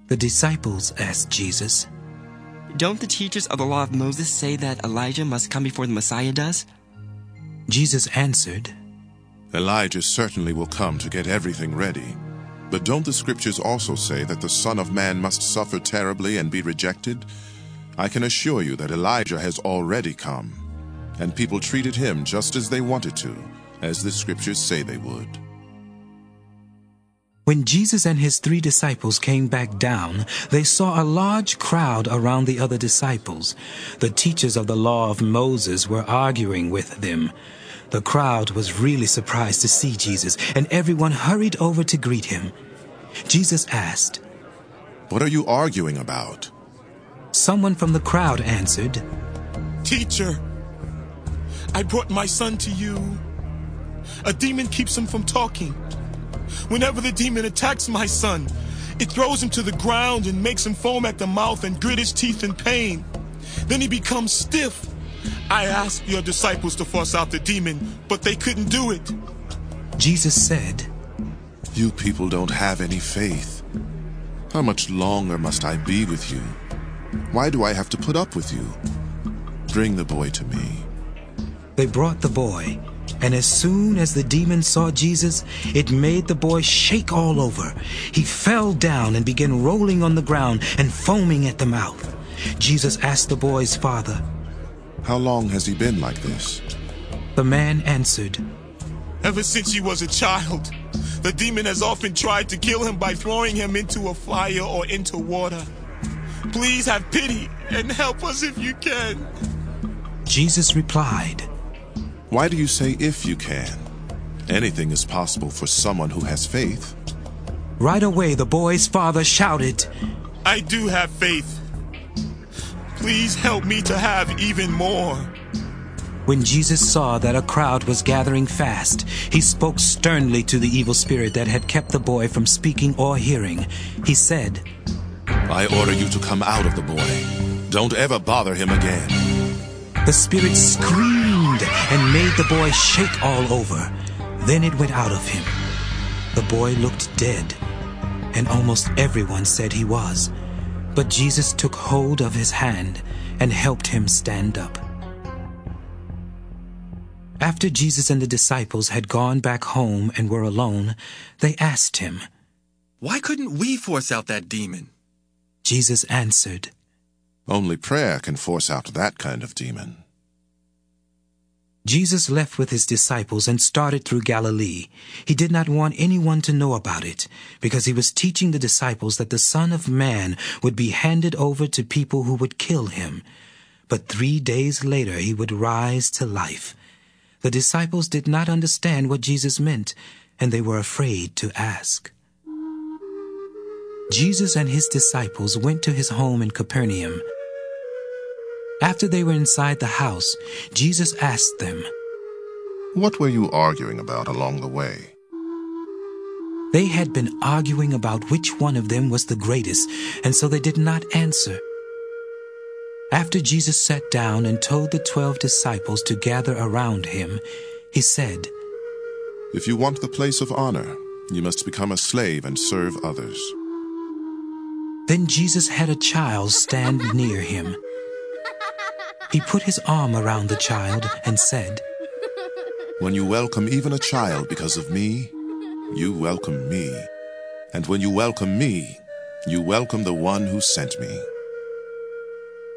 The disciples asked Jesus, Don't the teachers of the law of Moses say that Elijah must come before the Messiah does? Jesus answered, Elijah certainly will come to get everything ready. But don't the scriptures also say that the Son of Man must suffer terribly and be rejected? I can assure you that Elijah has already come, and people treated him just as they wanted to, as the scriptures say they would. When Jesus and his 3 disciples came back down, they saw a large crowd around the other disciples. The teachers of the law of Moses were arguing with them. The crowd was really surprised to see Jesus, and everyone hurried over to greet him. Jesus asked, What are you arguing about? Someone from the crowd answered, Teacher, I brought my son to you. A demon keeps him from talking. Whenever the demon attacks my son, it throws him to the ground and makes him foam at the mouth and grit his teeth in pain. Then he becomes stiff. I asked your disciples to force out the demon, but they couldn't do it. Jesus said, You people don't have any faith. How much longer must I be with you? Why do I have to put up with you? Bring the boy to me. They brought the boy, and as soon as the demon saw Jesus, it made the boy shake all over. He fell down and began rolling on the ground and foaming at the mouth. Jesus asked the boy's father, How long has he been like this? The man answered, Ever since he was a child. The demon has often tried to kill him by throwing him into a fire or into water. Please have pity and help us if you can. Jesus replied, Why do you say if you can? Anything is possible for someone who has faith. Right away the boy's father shouted, I do have faith. Please help me to have even more. When Jesus saw that a crowd was gathering fast, he spoke sternly to the evil spirit that had kept the boy from speaking or hearing. He said, I order you to come out of the boy. Don't ever bother him again. The spirit screamed and made the boy shake all over. Then it went out of him. The boy looked dead, and almost everyone said he was. But Jesus took hold of his hand and helped him stand up. After Jesus and the disciples had gone back home and were alone, they asked him, Why couldn't we force out that demon? Jesus answered, Only prayer can force out that kind of demon. Jesus left with his disciples and started through Galilee. He did not want anyone to know about it, because he was teaching the disciples that the Son of Man would be handed over to people who would kill him. But 3 days later he would rise to life. The disciples did not understand what Jesus meant, and they were afraid to ask. Jesus and his disciples went to his home in Capernaum. After they were inside the house, Jesus asked them, What were you arguing about along the way? They had been arguing about which one of them was the greatest, and so they did not answer. After Jesus sat down and told the 12 disciples to gather around him, he said, If you want the place of honor, you must become a slave and serve others. Then Jesus had a child stand near him. He put his arm around the child and said, When you welcome even a child because of me, you welcome me. And when you welcome me, you welcome the one who sent me.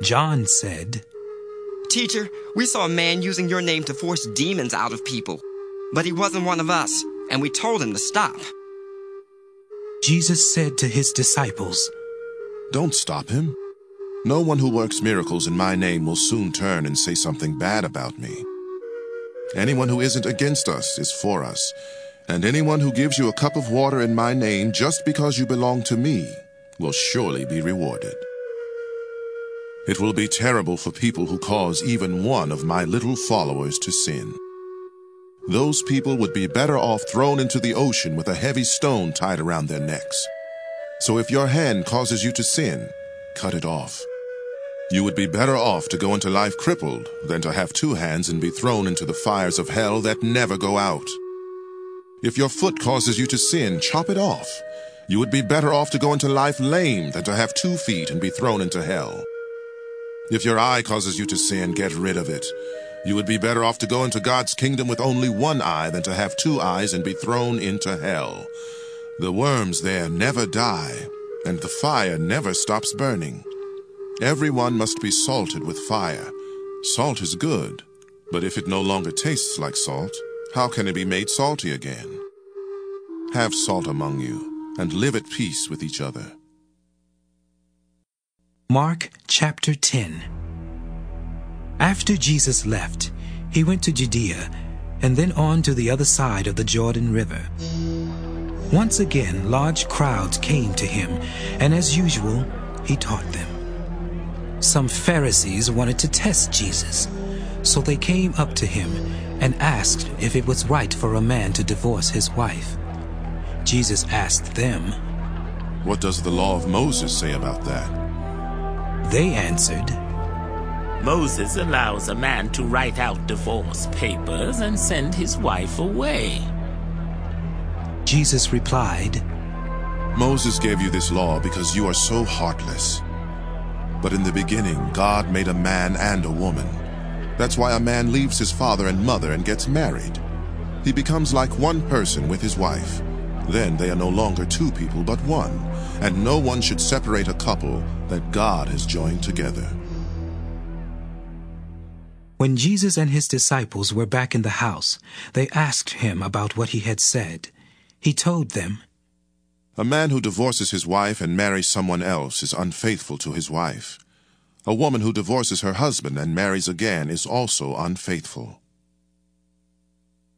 John said, Teacher, we saw a man using your name to force demons out of people. But he wasn't one of us, and we told him to stop. Jesus said to his disciples, "Don't stop him. No one who works miracles in my name will soon turn and say something bad about me. Anyone who isn't against us is for us, and anyone who gives you a cup of water in my name just because you belong to me will surely be rewarded. It will be terrible for people who cause even one of my little followers to sin. Those people would be better off thrown into the ocean with a heavy stone tied around their necks. So if your hand causes you to sin, cut it off. You would be better off to go into life crippled than to have two hands and be thrown into the fires of hell that never go out. If your foot causes you to sin, chop it off. You would be better off to go into life lame than to have 2 feet and be thrown into hell. If your eye causes you to sin, get rid of it. You would be better off to go into God's kingdom with only 1 eye than to have 2 eyes and be thrown into hell. The worms there never die, and the fire never stops burning. Everyone must be salted with fire. Salt is good, but if it no longer tastes like salt, how can it be made salty again? Have salt among you, and live at peace with each other." Mark chapter 10. After Jesus left, he went to Judea and then on to the other side of the Jordan River. Once again, large crowds came to him, and as usual, he taught them. Some Pharisees wanted to test Jesus, so they came up to him and asked if it was right for a man to divorce his wife. Jesus asked them, "What does the law of Moses say about that?" They answered, Moses allows a man to write out divorce papers and send his wife away. Jesus replied, "Moses gave you this law because you are so heartless. But in the beginning, God made a man and a woman. That's why a man leaves his father and mother and gets married. He becomes like one person with his wife. Then they are no longer 2 people but one, and no one should separate a couple that God has joined together." When Jesus and his disciples were back in the house, they asked him about what he had said. He told them, "A man who divorces his wife and marries someone else is unfaithful to his wife. A woman who divorces her husband and marries again is also unfaithful."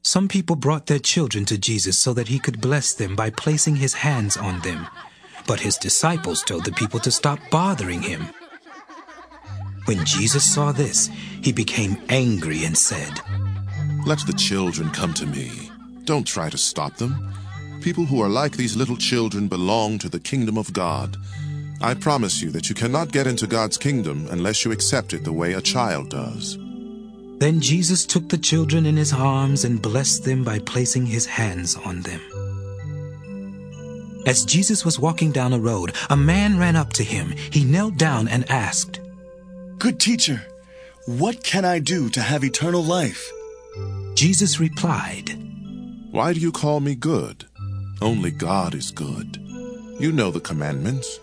Some people brought their children to Jesus so that he could bless them by placing his hands on them. But his disciples told the people to stop bothering him. When Jesus saw this, he became angry and said, "Let the children come to me. Don't try to stop them. People who are like these little children belong to the kingdom of God. I promise you that you cannot get into God's kingdom unless you accept it the way a child does." Then Jesus took the children in his arms and blessed them by placing his hands on them. As Jesus was walking down a road, a man ran up to him. He knelt down and asked, "Good teacher, what can I do to have eternal life?" Jesus replied, "Why do you call me good? Only God is good. You know the commandments.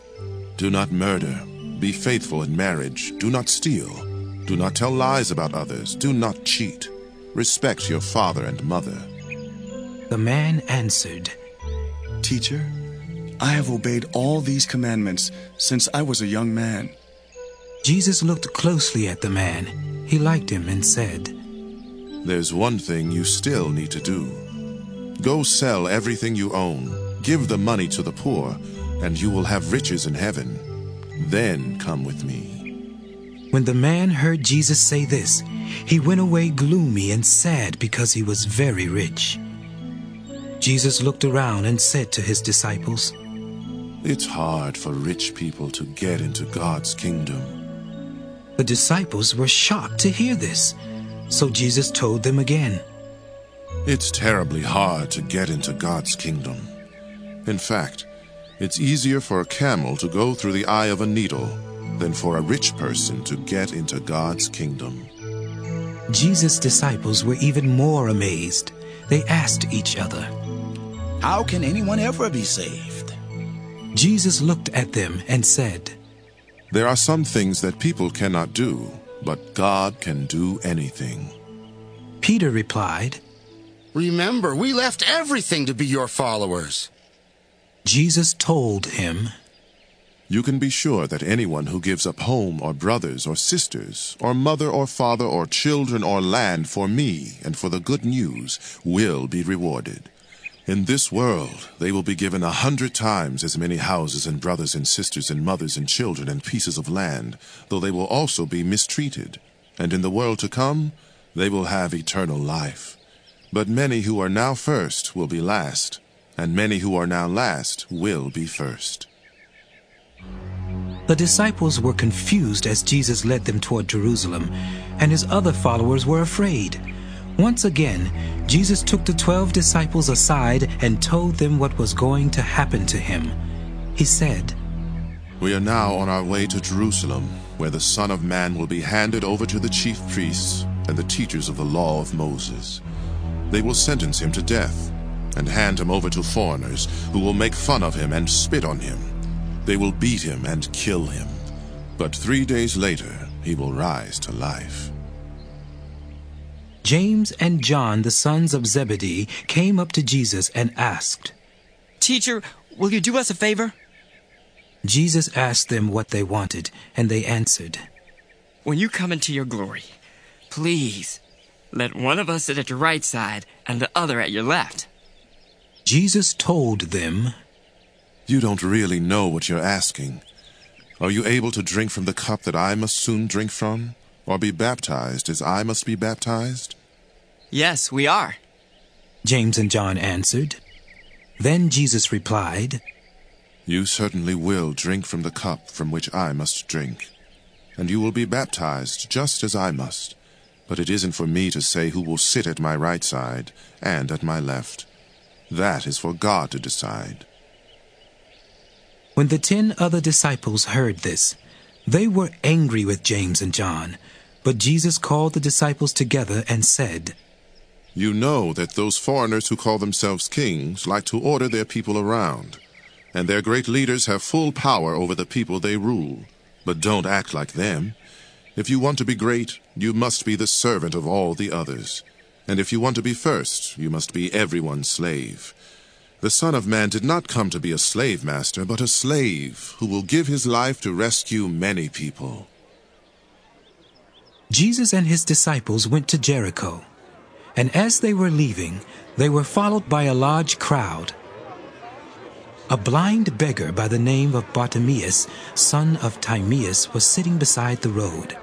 Do not murder. Be faithful in marriage. Do not steal. Do not tell lies about others. Do not cheat. Respect your father and mother." The man answered, "Teacher, I have obeyed all these commandments since I was a young man." Jesus looked closely at the man. He liked him and said, "There's one thing you still need to do. Go sell everything you own, give the money to the poor, and you will have riches in heaven. Then come with me." When the man heard Jesus say this, he went away gloomy and sad because he was very rich. Jesus looked around and said to his disciples, "It's hard for rich people to get into God's kingdom." The disciples were shocked to hear this, so Jesus told them again, "It's terribly hard to get into God's kingdom. In fact, it's easier for a camel to go through the eye of a needle than for a rich person to get into God's kingdom." Jesus' disciples were even more amazed. They asked each other, "How can anyone ever be saved?" Jesus looked at them and said, "There are some things that people cannot do, but God can do anything. Peter replied, Remember, we left everything to be your followers. Jesus told him, You can be sure that anyone who gives up home or brothers or sisters or mother or father or children or land for me and for the good news will be rewarded. In this world they will be given 100 times as many houses and brothers and sisters and mothers and children and pieces of land, though they will also be mistreated. And in the world to come they will have eternal life. But many who are now first will be last, and many who are now last will be first. The disciples were confused as Jesus led them toward Jerusalem, and his other followers were afraid. Once again, Jesus took the 12 disciples aside and told them what was going to happen to him. He said, We are now on our way to Jerusalem, where the Son of Man will be handed over to the chief priests and the teachers of the law of Moses. They will sentence him to death and hand him over to foreigners who will make fun of him and spit on him. They will beat him and kill him, but 3 days later he will rise to life. James and John, the sons of Zebedee, came up to Jesus and asked, Teacher, will you do us a favor? Jesus asked them what they wanted, and they answered, When you come into your glory, please let one of us sit at your right side and the other at your left. Jesus told them, You don't really know what you're asking. Are you able to drink from the cup that I must soon drink from, or be baptized as I must be baptized? Yes, we are. James and John answered. Then Jesus replied, You certainly will drink from the cup from which I must drink, and you will be baptized just as I must. But it isn't for me to say who will sit at my right side and at my left. That is for God to decide. When the 10 other disciples heard this, they were angry with James and John. But Jesus called the disciples together and said, You know that those foreigners who call themselves kings like to order their people around, and their great leaders have full power over the people they rule. But don't act like them. If you want to be great, you must be the servant of all the others. And if you want to be first, you must be everyone's slave. The Son of Man did not come to be a slave master, but a slave who will give his life to rescue many people. Jesus and his disciples went to Jericho, and as they were leaving, they were followed by a large crowd. A blind beggar by the name of Bartimaeus, son of Timaeus, was sitting beside the road.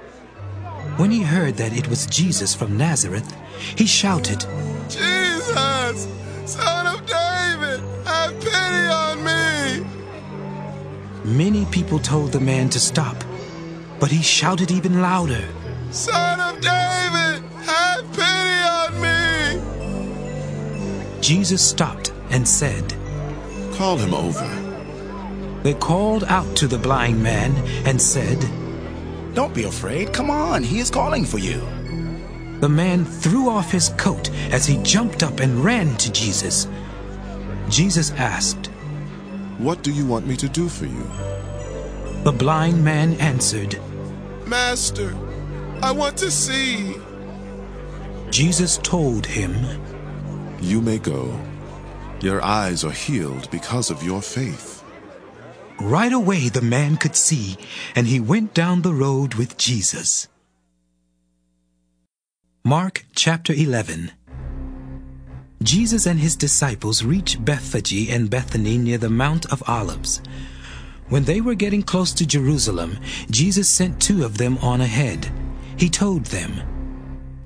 When he heard that it was Jesus from Nazareth, he shouted, Jesus, Son of David, have pity on me! Many people told the man to stop, but he shouted even louder, Son of David, have pity on me! Jesus stopped and said, Call him over. They called out to the blind man and said, Don't be afraid. Come on, he is calling for you. The man threw off his coat as he jumped up and ran to Jesus. Jesus asked, What do you want me to do for you? The blind man answered, Master, I want to see. Jesus told him, You may go. Your eyes are healed because of your faith. Right away the man could see, and he went down the road with Jesus. Mark chapter 11. Jesus and his disciples reached Bethphage and Bethany near the Mount of Olives. When they were getting close to Jerusalem, Jesus sent 2 of them on ahead. He told them,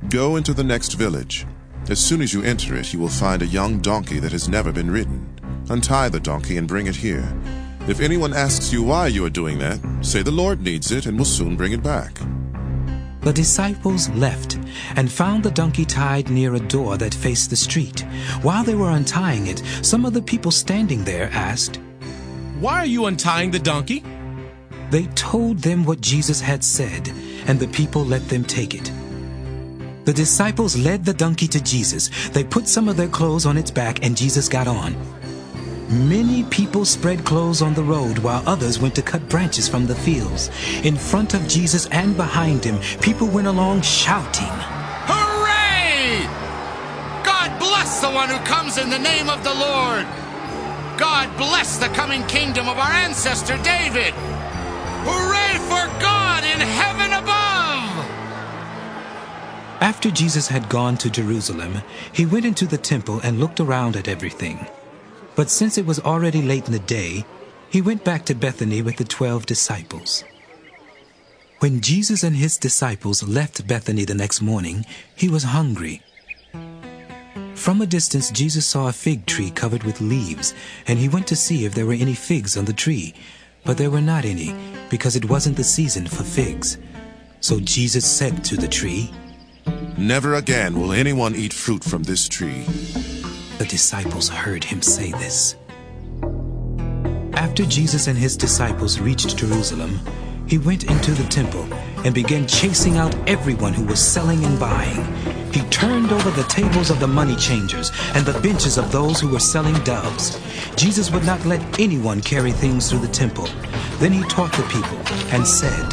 Go into the next village. As soon as you enter it, you will find a young donkey that has never been ridden. Untie the donkey and bring it here. If anyone asks you why you are doing that, say the Lord needs it and will soon bring it back. The disciples left and found the donkey tied near a door that faced the street. While they were untying it, some of the people standing there asked, Why are you untying the donkey? They told them what Jesus had said, and the people let them take it. The disciples led the donkey to Jesus. They put some of their clothes on its back, and Jesus got on. Many people spread clothes on the road while others went to cut branches from the fields. In front of Jesus and behind him, people went along shouting, Hooray! God bless the one who comes in the name of the Lord. God bless the coming kingdom of our ancestor David. Hooray for God in heaven above! After Jesus had gone to Jerusalem, he went into the temple and looked around at everything. But since it was already late in the day, he went back to Bethany with the 12 disciples. When Jesus and his disciples left Bethany the next morning, he was hungry. From a distance, Jesus saw a fig tree covered with leaves, and he went to see if there were any figs on the tree. But there were not any, because it wasn't the season for figs. So Jesus said to the tree, "Never again will anyone eat fruit from this tree." The disciples heard him say this. After Jesus and his disciples reached Jerusalem, he went into the temple and began chasing out everyone who was selling and buying. He turned over the tables of the money changers and the benches of those who were selling doves. Jesus would not let anyone carry things through the temple. Then he taught the people and said,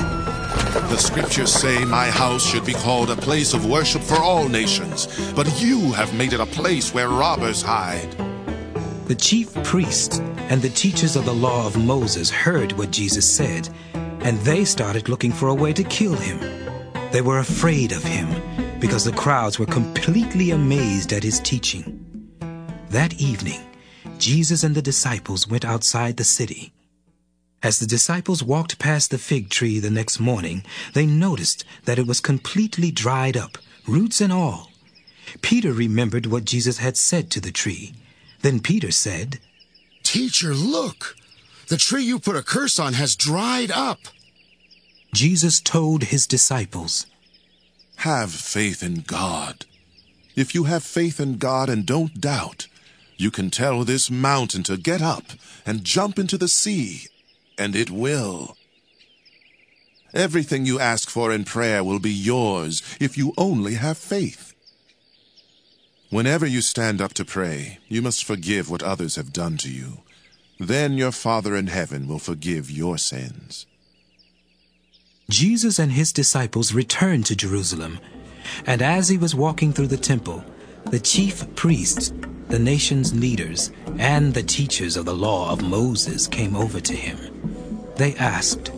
"The scriptures say my house should be called a place of worship for all nations, but you have made it a place where robbers hide." The chief priests and the teachers of the law of Moses heard what Jesus said, and they started looking for a way to kill him. They were afraid of him because the crowds were completely amazed at his teaching. That evening, Jesus and the disciples went outside the city. As the disciples walked past the fig tree the next morning, they noticed that it was completely dried up, roots and all. Peter remembered what Jesus had said to the tree. Then Peter said, "Teacher, look! The tree you put a curse on has dried up." Jesus told his disciples, "Have faith in God. If you have faith in God and don't doubt, you can tell this mountain to get up and jump into the sea, and it will. Everything you ask for in prayer will be yours if you only have faith. Whenever you stand up to pray, you must forgive what others have done to you. Then your Father in heaven will forgive your sins." Jesus and his disciples returned to Jerusalem, and as he was walking through the temple, the chief priests, the nation's leaders, and the teachers of the law of Moses came over to him. They asked,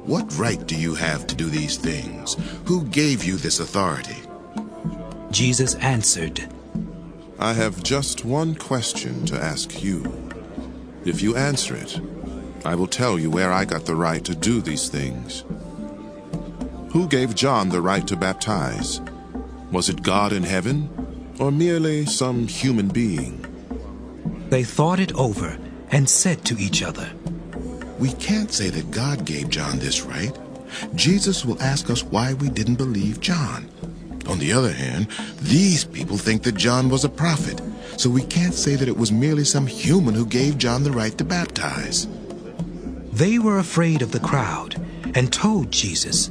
"What right do you have to do these things? Who gave you this authority?" Jesus answered, "I have just one question to ask you. If you answer it, I will tell you where I got the right to do these things. Who gave John the right to baptize? Was it God in heaven, or merely some human being?" They thought it over and said to each other, "We can't say that God gave John this right. Jesus will ask us why we didn't believe John. On the other hand, these people think that John was a prophet, so we can't say that it was merely some human who gave John the right to baptize." They were afraid of the crowd and told Jesus,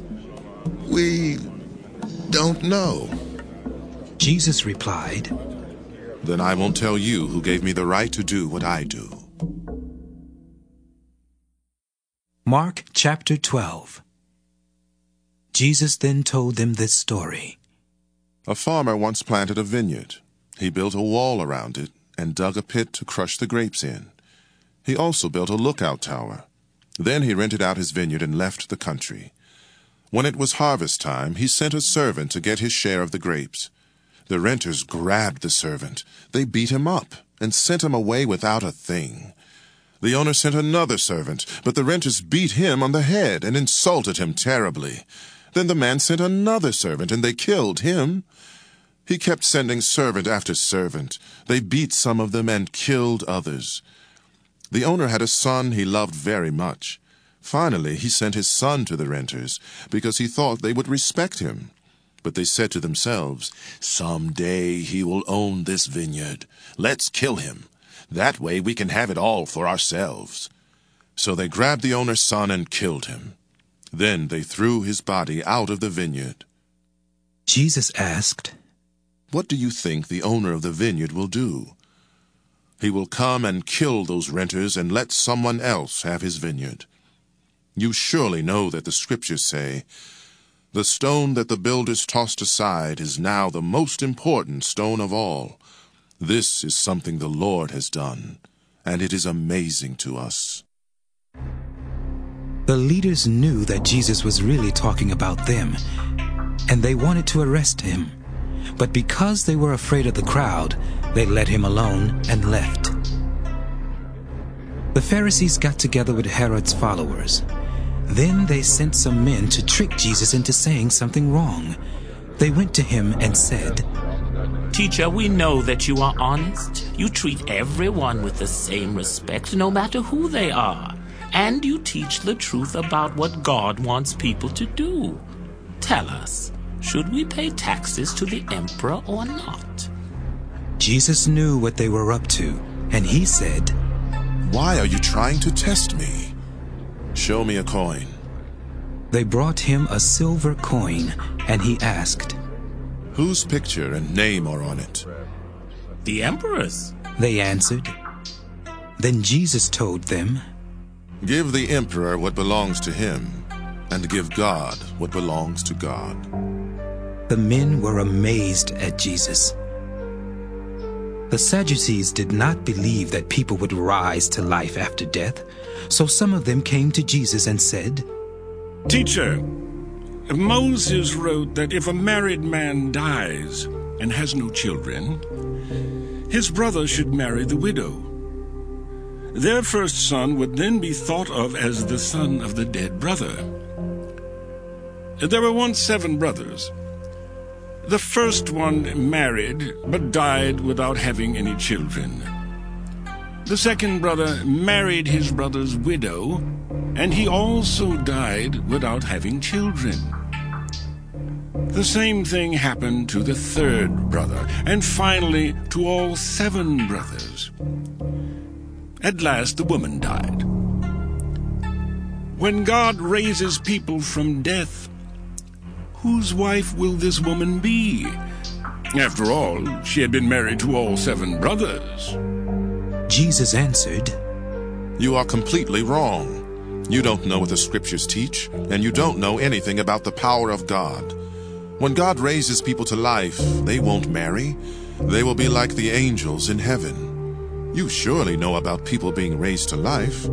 "We don't know." Jesus replied, "Then I won't tell you who gave me the right to do what I do." Mark chapter 12. Jesus then told them this story. A farmer once planted a vineyard. He built a wall around it and dug a pit to crush the grapes in. He also built a lookout tower. Then he rented out his vineyard and left the country. When it was harvest time, he sent a servant to get his share of the grapes. The renters grabbed the servant. They beat him up and sent him away without a thing. The owner sent another servant, but the renters beat him on the head and insulted him terribly. Then the man sent another servant, and they killed him. He kept sending servant after servant. They beat some of them and killed others. The owner had a son he loved very much. Finally, he sent his son to the renters, because he thought they would respect him. But they said to themselves, "Someday he will own this vineyard. Let's kill him. That way we can have it all for ourselves." So they grabbed the owner's son and killed him. Then they threw his body out of the vineyard. Jesus asked, "What do you think the owner of the vineyard will do?" He will come and kill those renters and let someone else have his vineyard. You surely know that the scriptures say, "The stone that the builders tossed aside is now the most important stone of all. This is something the Lord has done, and it is amazing to us." The leaders knew that Jesus was really talking about them, and they wanted to arrest him. But because they were afraid of the crowd, they let him alone and left. The Pharisees got together with Herod's followers. Then they sent some men to trick Jesus into saying something wrong. They went to him and said, "Teacher, we know that you are honest. You treat everyone with the same respect, no matter who they are. And you teach the truth about what God wants people to do. Tell us, should we pay taxes to the emperor or not?" Jesus knew what they were up to, and he said, "Why are you trying to test me? Show me a coin." They brought him a silver coin, and he asked, "Whose picture and name are on it?" "The emperor's," they answered. Then Jesus told them, "Give the emperor what belongs to him, and give God what belongs to God." The men were amazed at Jesus. The Sadducees did not believe that people would rise to life after death, so some of them came to Jesus and said, "Teacher, Moses wrote that if a married man dies and has no children, his brother should marry the widow. Their first son would then be thought of as the son of the dead brother. There were once 7 brothers. The first one married, but died without having any children. The second brother married his brother's widow, and he also died without having children. The same thing happened to the third brother, and finally to all 7 brothers. At last the woman died. When God raises people from death, whose wife will this woman be? After all, she had been married to all 7 brothers." Jesus answered, "You are completely wrong. You don't know what the scriptures teach, and you don't know anything about the power of God. When God raises people to life, they won't marry. They will be like the angels in heaven. You surely know about people being raised to life.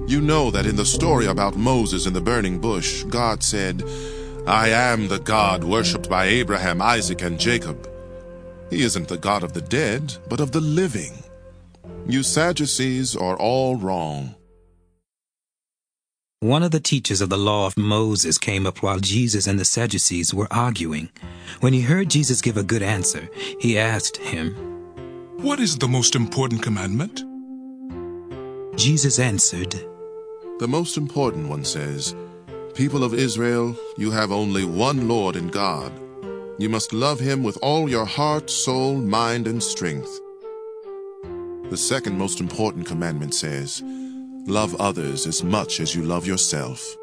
You know that in the story about Moses in the burning bush, God said, 'I am the God worshipped by Abraham, Isaac, and Jacob.' He isn't the God of the dead, but of the living. You Sadducees are all wrong." One of the teachers of the law of Moses came up while Jesus and the Sadducees were arguing. When he heard Jesus give a good answer, he asked him, "What is the most important commandment?" Jesus answered, "The most important one says, 'People of Israel, you have only one Lord in God. You must love him with all your heart, soul, mind, and strength.' The second most important commandment says, 'Love others as much as you love yourself.'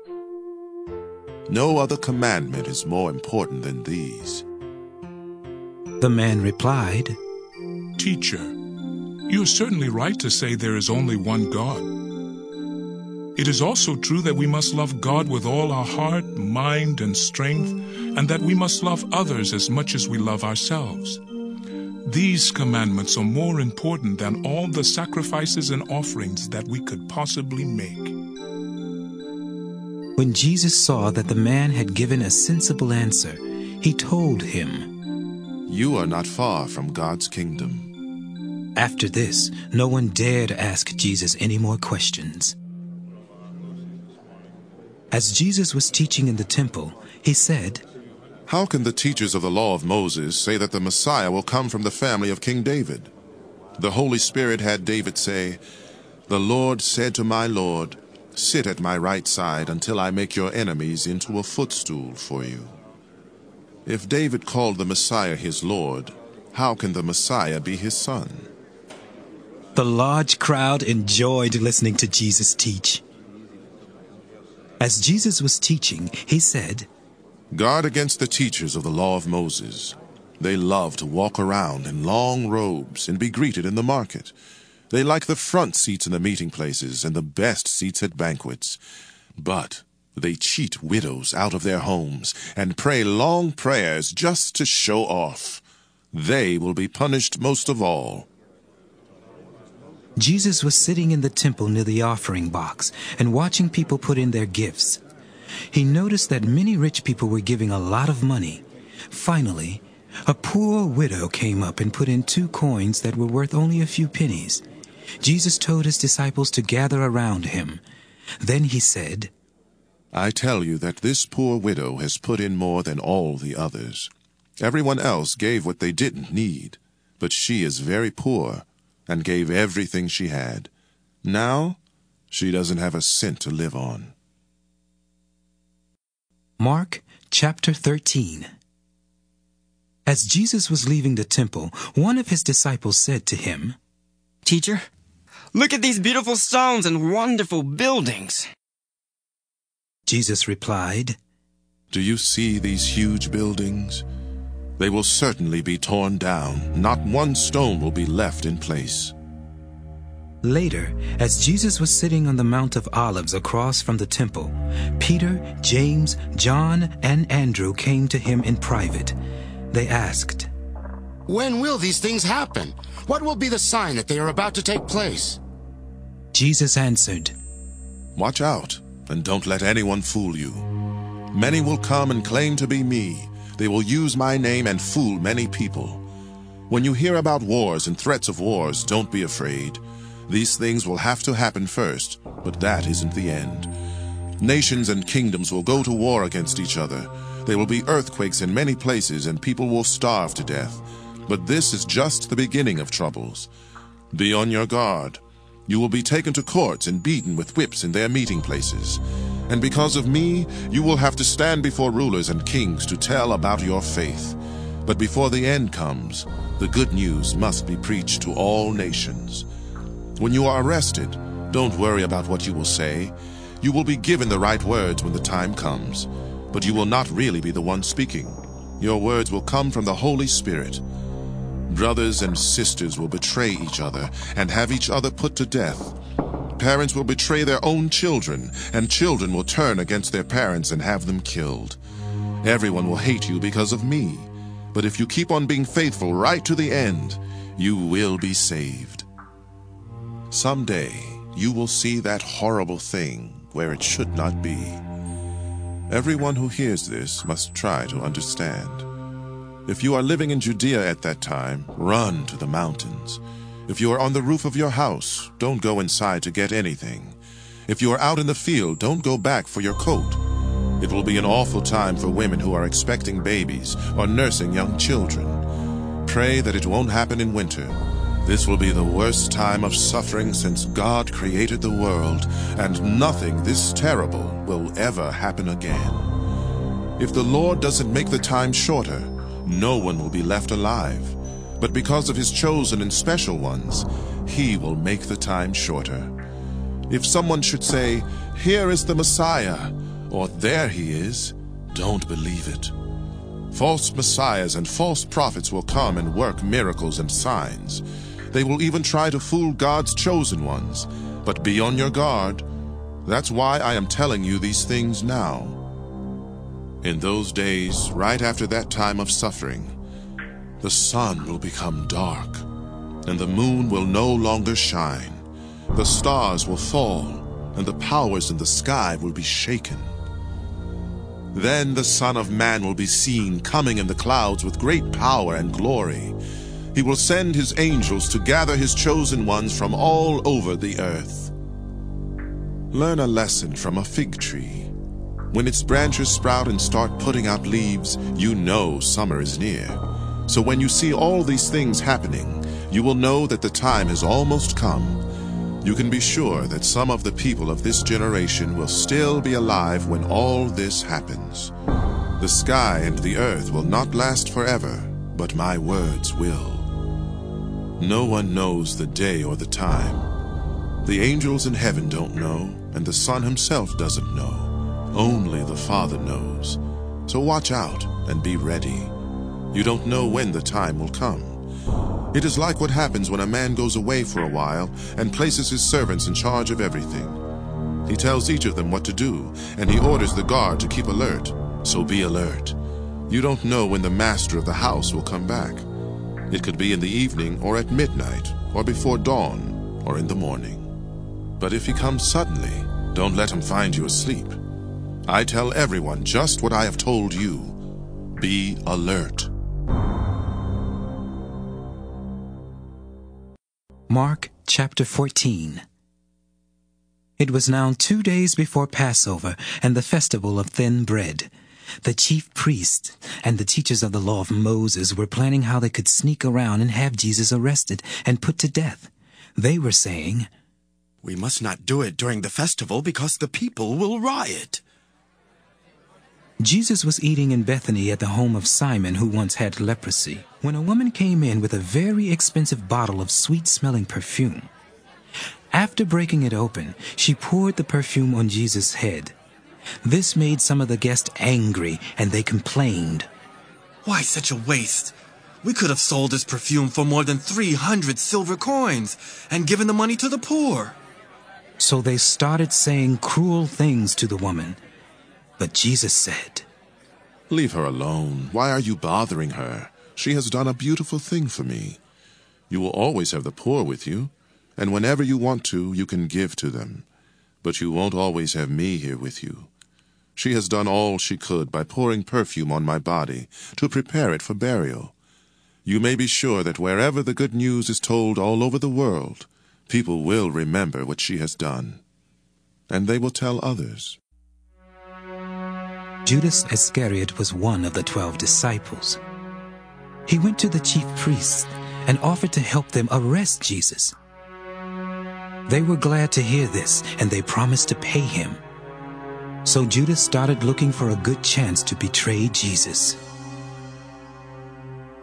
No other commandment is more important than these." The man replied, "Teacher, you are certainly right to say there is only one God. It is also true that we must love God with all our heart, mind, and strength, and that we must love others as much as we love ourselves. These commandments are more important than all the sacrifices and offerings that we could possibly make." When Jesus saw that the man had given a sensible answer, he told him, "You are not far from God's kingdom." After this, no one dared ask Jesus any more questions. As Jesus was teaching in the temple, he said, "How can the teachers of the law of Moses say that the Messiah will come from the family of King David? The Holy Spirit had David say, 'The Lord said to my Lord, sit at my right side until I make your enemies into a footstool for you.' If David called the Messiah his Lord, how can the Messiah be his son?" The large crowd enjoyed listening to Jesus teach. As Jesus was teaching, he said, "Guard against the teachers of the law of Moses. They love to walk around in long robes and be greeted in the market. They like the front seats in the meeting places and the best seats at banquets. But they cheat widows out of their homes and pray long prayers just to show off. They will be punished most of all. Jesus was sitting in the temple near the offering box and watching people put in their gifts. He noticed that many rich people were giving a lot of money. Finally, a poor widow came up and put in 2 coins that were worth only a few pennies. Jesus told his disciples to gather around him. Then he said, I tell you that this poor widow has put in more than all the others. Everyone else gave what they didn't need, but she is very poor and gave everything she had. Now, she doesn't have a cent to live on. Mark chapter 13. As Jesus was leaving the temple, one of his disciples said to him, Teacher, look at these beautiful stones and wonderful buildings. Jesus replied, Do you see these huge buildings? They will certainly be torn down. Not one stone will be left in place. Later, as Jesus was sitting on the Mount of Olives across from the temple, Peter, James, John, and Andrew came to him in private. They asked, When will these things happen? What will be the sign that they are about to take place? Jesus answered, Watch out, and don't let anyone fool you. Many will come and claim to be me. They will use my name and fool many people. When you hear about wars and threats of wars, don't be afraid. These things will have to happen first, but that isn't the end. Nations and kingdoms will go to war against each other. There will be earthquakes in many places and people will starve to death. But this is just the beginning of troubles. Be on your guard. You will be taken to courts and beaten with whips in their meeting places. And because of me, you will have to stand before rulers and kings to tell about your faith. But before the end comes, the good news must be preached to all nations. When you are arrested, don't worry about what you will say. You will be given the right words when the time comes, but you will not really be the one speaking. Your words will come from the Holy Spirit. Brothers and sisters will betray each other and have each other put to death. Parents will betray their own children, and children will turn against their parents and have them killed. Everyone will hate you because of me, but if you keep on being faithful right to the end, you will be saved. Someday, you will see that horrible thing where it should not be. Everyone who hears this must try to understand. If you are living in Judea at that time, run to the mountains. If you are on the roof of your house, don't go inside to get anything. If you are out in the field, don't go back for your coat. It will be an awful time for women who are expecting babies or nursing young children. Pray that it won't happen in winter. This will be the worst time of suffering since God created the world, and nothing this terrible will ever happen again. If the Lord doesn't make the time shorter, no one will be left alive. But because of his chosen and special ones, he will make the time shorter. If someone should say, Here is the Messiah, or There he is, don't believe it. False messiahs and false prophets will come and work miracles and signs. They will even try to fool God's chosen ones. But be on your guard. That's why I am telling you these things now. In those days, right after that time of suffering, the sun will become dark, and the moon will no longer shine. The stars will fall, and the powers in the sky will be shaken. Then the Son of Man will be seen coming in the clouds with great power and glory. He will send his angels to gather his chosen ones from all over the earth. Learn a lesson from a fig tree. When its branches sprout and start putting out leaves, you know summer is near. So when you see all these things happening, you will know that the time has almost come. You can be sure that some of the people of this generation will still be alive when all this happens. The sky and the earth will not last forever, but my words will. No one knows the day or the time. The angels in heaven don't know, and the Son himself doesn't know. Only the Father knows. So watch out and be ready. You don't know when the time will come. It is like what happens when a man goes away for a while and places his servants in charge of everything. He tells each of them what to do, and he orders the guard to keep alert. So be alert. You don't know when the master of the house will come back. It could be in the evening, or at midnight, or before dawn, or in the morning. But if he comes suddenly, don't let him find you asleep. I tell everyone just what I have told you. Be alert. Mark chapter 14. It was now 2 days before Passover and the festival of thin bread. The chief priests and the teachers of the law of Moses were planning how they could sneak around and have Jesus arrested and put to death. They were saying, "We must not do it during the festival because the people will riot." Jesus was eating in Bethany at the home of Simon, who once had leprosy, when a woman came in with a very expensive bottle of sweet-smelling perfume. After breaking it open, she poured the perfume on Jesus' head. This made some of the guests angry, and they complained. "Why such a waste? We could have sold this perfume for more than 300 silver coins and given the money to the poor." So they started saying cruel things to the woman. But Jesus said, "Leave her alone. Why are you bothering her? She has done a beautiful thing for me. You will always have the poor with you, and whenever you want to, you can give to them. But you won't always have me here with you. She has done all she could by pouring perfume on my body to prepare it for burial. You may be sure that wherever the good news is told all over the world, people will remember what she has done, and they will tell others." Judas Iscariot was one of the 12 disciples. He went to the chief priests and offered to help them arrest Jesus. They were glad to hear this, and they promised to pay him. So Judas started looking for a good chance to betray Jesus.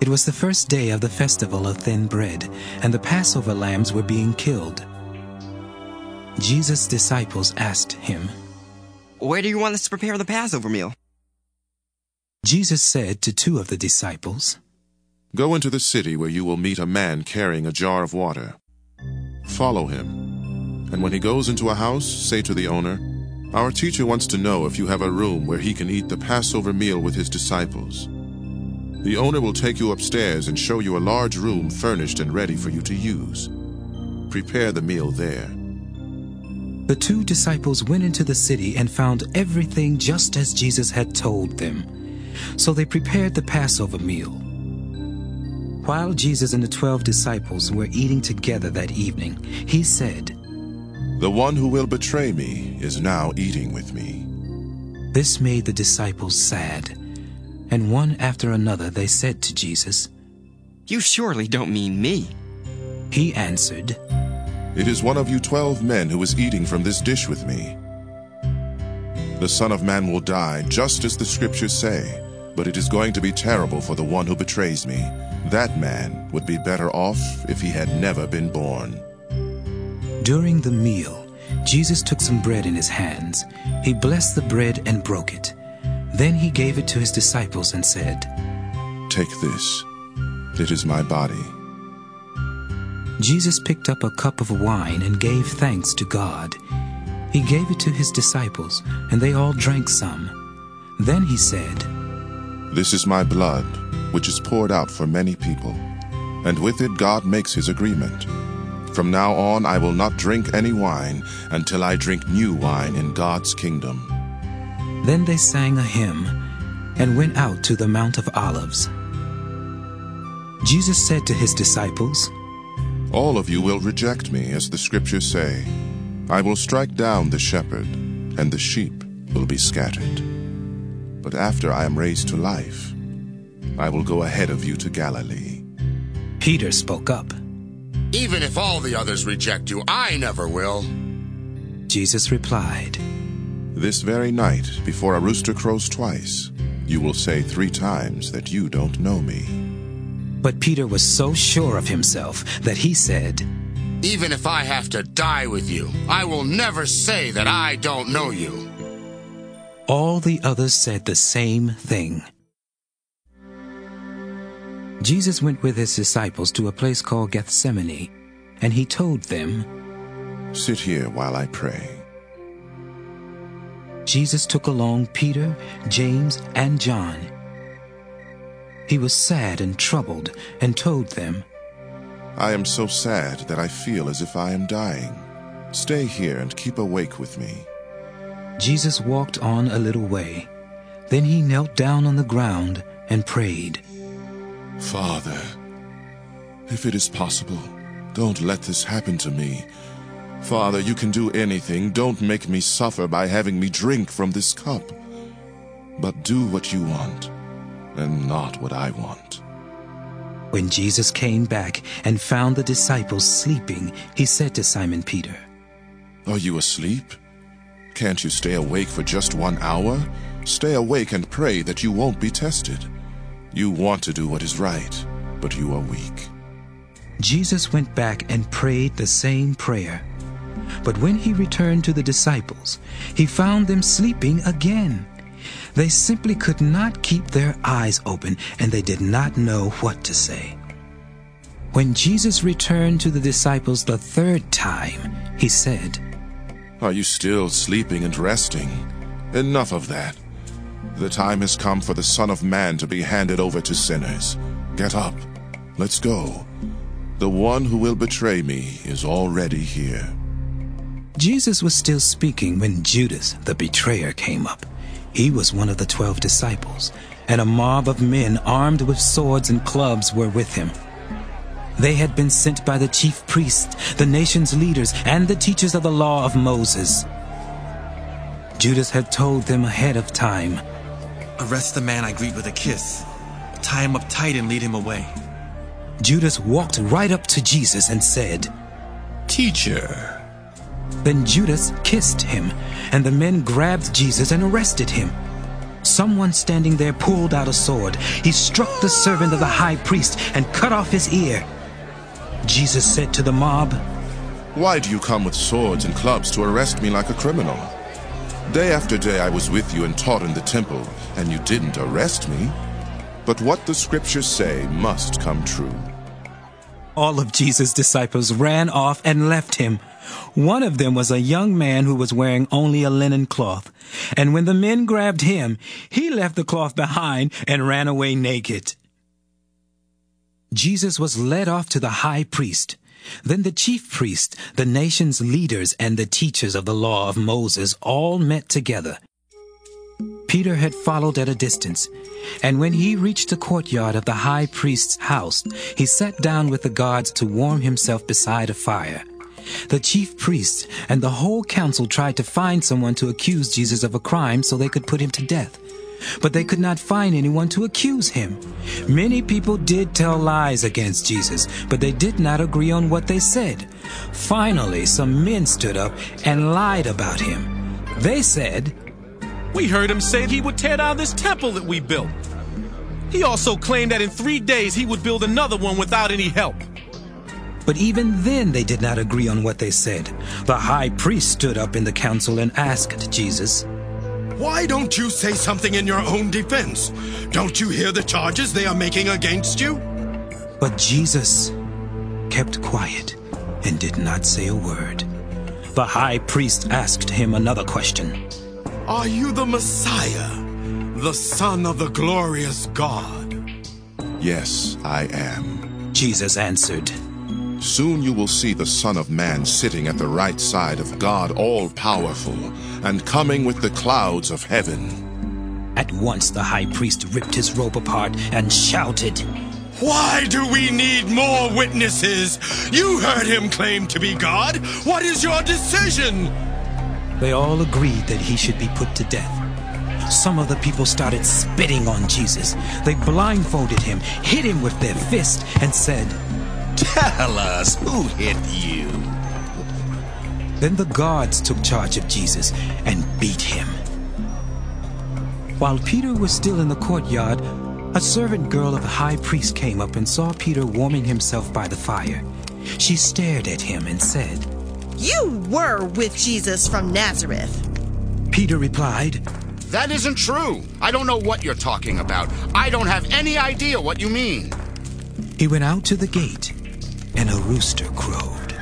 It was the first day of the festival of thin bread, and the Passover lambs were being killed. Jesus' disciples asked him, "Where do you want us to prepare the Passover meal?" Jesus said to 2 of the disciples, "Go into the city where you will meet a man carrying a jar of water. Follow him, and when he goes into a house, say to the owner, 'Our teacher wants to know if you have a room where he can eat the Passover meal with his disciples.' The owner will take you upstairs and show you a large room furnished and ready for you to use. Prepare the meal there." The 2 disciples went into the city and found everything just as Jesus had told them. So they prepared the Passover meal. While Jesus and the 12 disciples were eating together that evening, he said, "The one who will betray me is now eating with me." This made the disciples sad, and one after another they said to Jesus, "You surely don't mean me." He answered, "It is one of you 12 men who is eating from this dish with me. The Son of Man will die just as the Scriptures say, but it is going to be terrible for the one who betrays me. That man would be better off if he had never been born." During the meal, Jesus took some bread in his hands. He blessed the bread and broke it. Then he gave it to his disciples and said, "Take this. It is my body." Jesus picked up a cup of wine and gave thanks to God. He gave it to his disciples, and they all drank some. Then he said, "This is my blood, which is poured out for many people, and with it God makes his agreement. From now on I will not drink any wine until I drink new wine in God's kingdom." Then they sang a hymn and went out to the Mount of Olives. Jesus said to his disciples, "All of you will reject me, as the Scriptures say. I will strike down the shepherd, and the sheep will be scattered. But after I am raised to life, I will go ahead of you to Galilee." Peter spoke up. "Even if all the others reject you, I never will." Jesus replied, "This very night, before a rooster crows twice, you will say 3 times that you don't know me." But Peter was so sure of himself that he said, "Even if I have to die with you, I will never say that I don't know you." All the others said the same thing. Jesus went with his disciples to a place called Gethsemane, and he told them, "Sit here while I pray." Jesus took along Peter, James, and John. He was sad and troubled and told them, "I am so sad that I feel as if I am dying. Stay here and keep awake with me." Jesus walked on a little way. Then he knelt down on the ground and prayed, "Father, if it is possible, don't let this happen to me. Father, you can do anything. Don't make me suffer by having me drink from this cup. But do what you want, and not what I want." When Jesus came back and found the disciples sleeping, he said to Simon Peter, "Are you asleep? Can't you stay awake for just 1 hour? Stay awake and pray that you won't be tested. You want to do what is right, but you are weak." Jesus went back and prayed the same prayer. But when he returned to the disciples, he found them sleeping again. They simply could not keep their eyes open, and they did not know what to say. When Jesus returned to the disciples the third time, he said, "Are you still sleeping and resting? Enough of that. The time has come for the Son of Man to be handed over to sinners. Get up. Let's go. The one who will betray me is already here." Jesus was still speaking when Judas, the betrayer, came up. He was one of the 12 disciples, and a mob of men armed with swords and clubs were with him. They had been sent by the chief priests, the nation's leaders, and the teachers of the law of Moses. Judas had told them ahead of time, "Arrest the man I greet with a kiss. Tie him up tight and lead him away." Judas walked right up to Jesus and said, "Teacher." Then Judas kissed him, and the men grabbed Jesus and arrested him. Someone standing there pulled out a sword. He struck the servant of the high priest and cut off his ear. Jesus said to the mob, "Why do you come with swords and clubs to arrest me like a criminal? Day after day I was with you and taught in the temple, and you didn't arrest me. But what the scriptures say must come true." All of Jesus' disciples ran off and left him. One of them was a young man who was wearing only a linen cloth. And when the men grabbed him, he left the cloth behind and ran away naked. Jesus was led off to the high priest. Then the chief priests, the nation's leaders, and the teachers of the law of Moses all met together. Peter had followed at a distance, and when he reached the courtyard of the high priest's house, he sat down with the guards to warm himself beside a fire. The chief priests and the whole council tried to find someone to accuse Jesus of a crime so they could put him to death. But they could not find anyone to accuse him. Many people did tell lies against Jesus, but they did not agree on what they said. Finally, some men stood up and lied about him. They said, "We heard him say he would tear down this temple that we built. He also claimed that in 3 days he would build another one without any help." But even then they did not agree on what they said. The high priest stood up in the council and asked Jesus, "Why don't you say something in your own defense? Don't you hear the charges they are making against you?" But Jesus kept quiet and did not say a word. The high priest asked him another question. "Are you the Messiah, the Son of the glorious God?" "Yes, I am," Jesus answered. "Soon you will see the Son of Man sitting at the right side of God all-powerful and coming with the clouds of heaven." At once the high priest ripped his robe apart and shouted, "Why do we need more witnesses? You heard him claim to be God. What is your decision?" They all agreed that he should be put to death. Some of the people started spitting on Jesus. They blindfolded him, hit him with their fists, and said, "Tell us, who hit you?" Then the guards took charge of Jesus and beat him. While Peter was still in the courtyard, a servant girl of the high priest came up and saw Peter warming himself by the fire. She stared at him and said, "You were with Jesus from Nazareth." Peter replied, "That isn't true. I don't know what you're talking about. I don't have any idea what you mean." He went out to the gate, and a rooster crowed.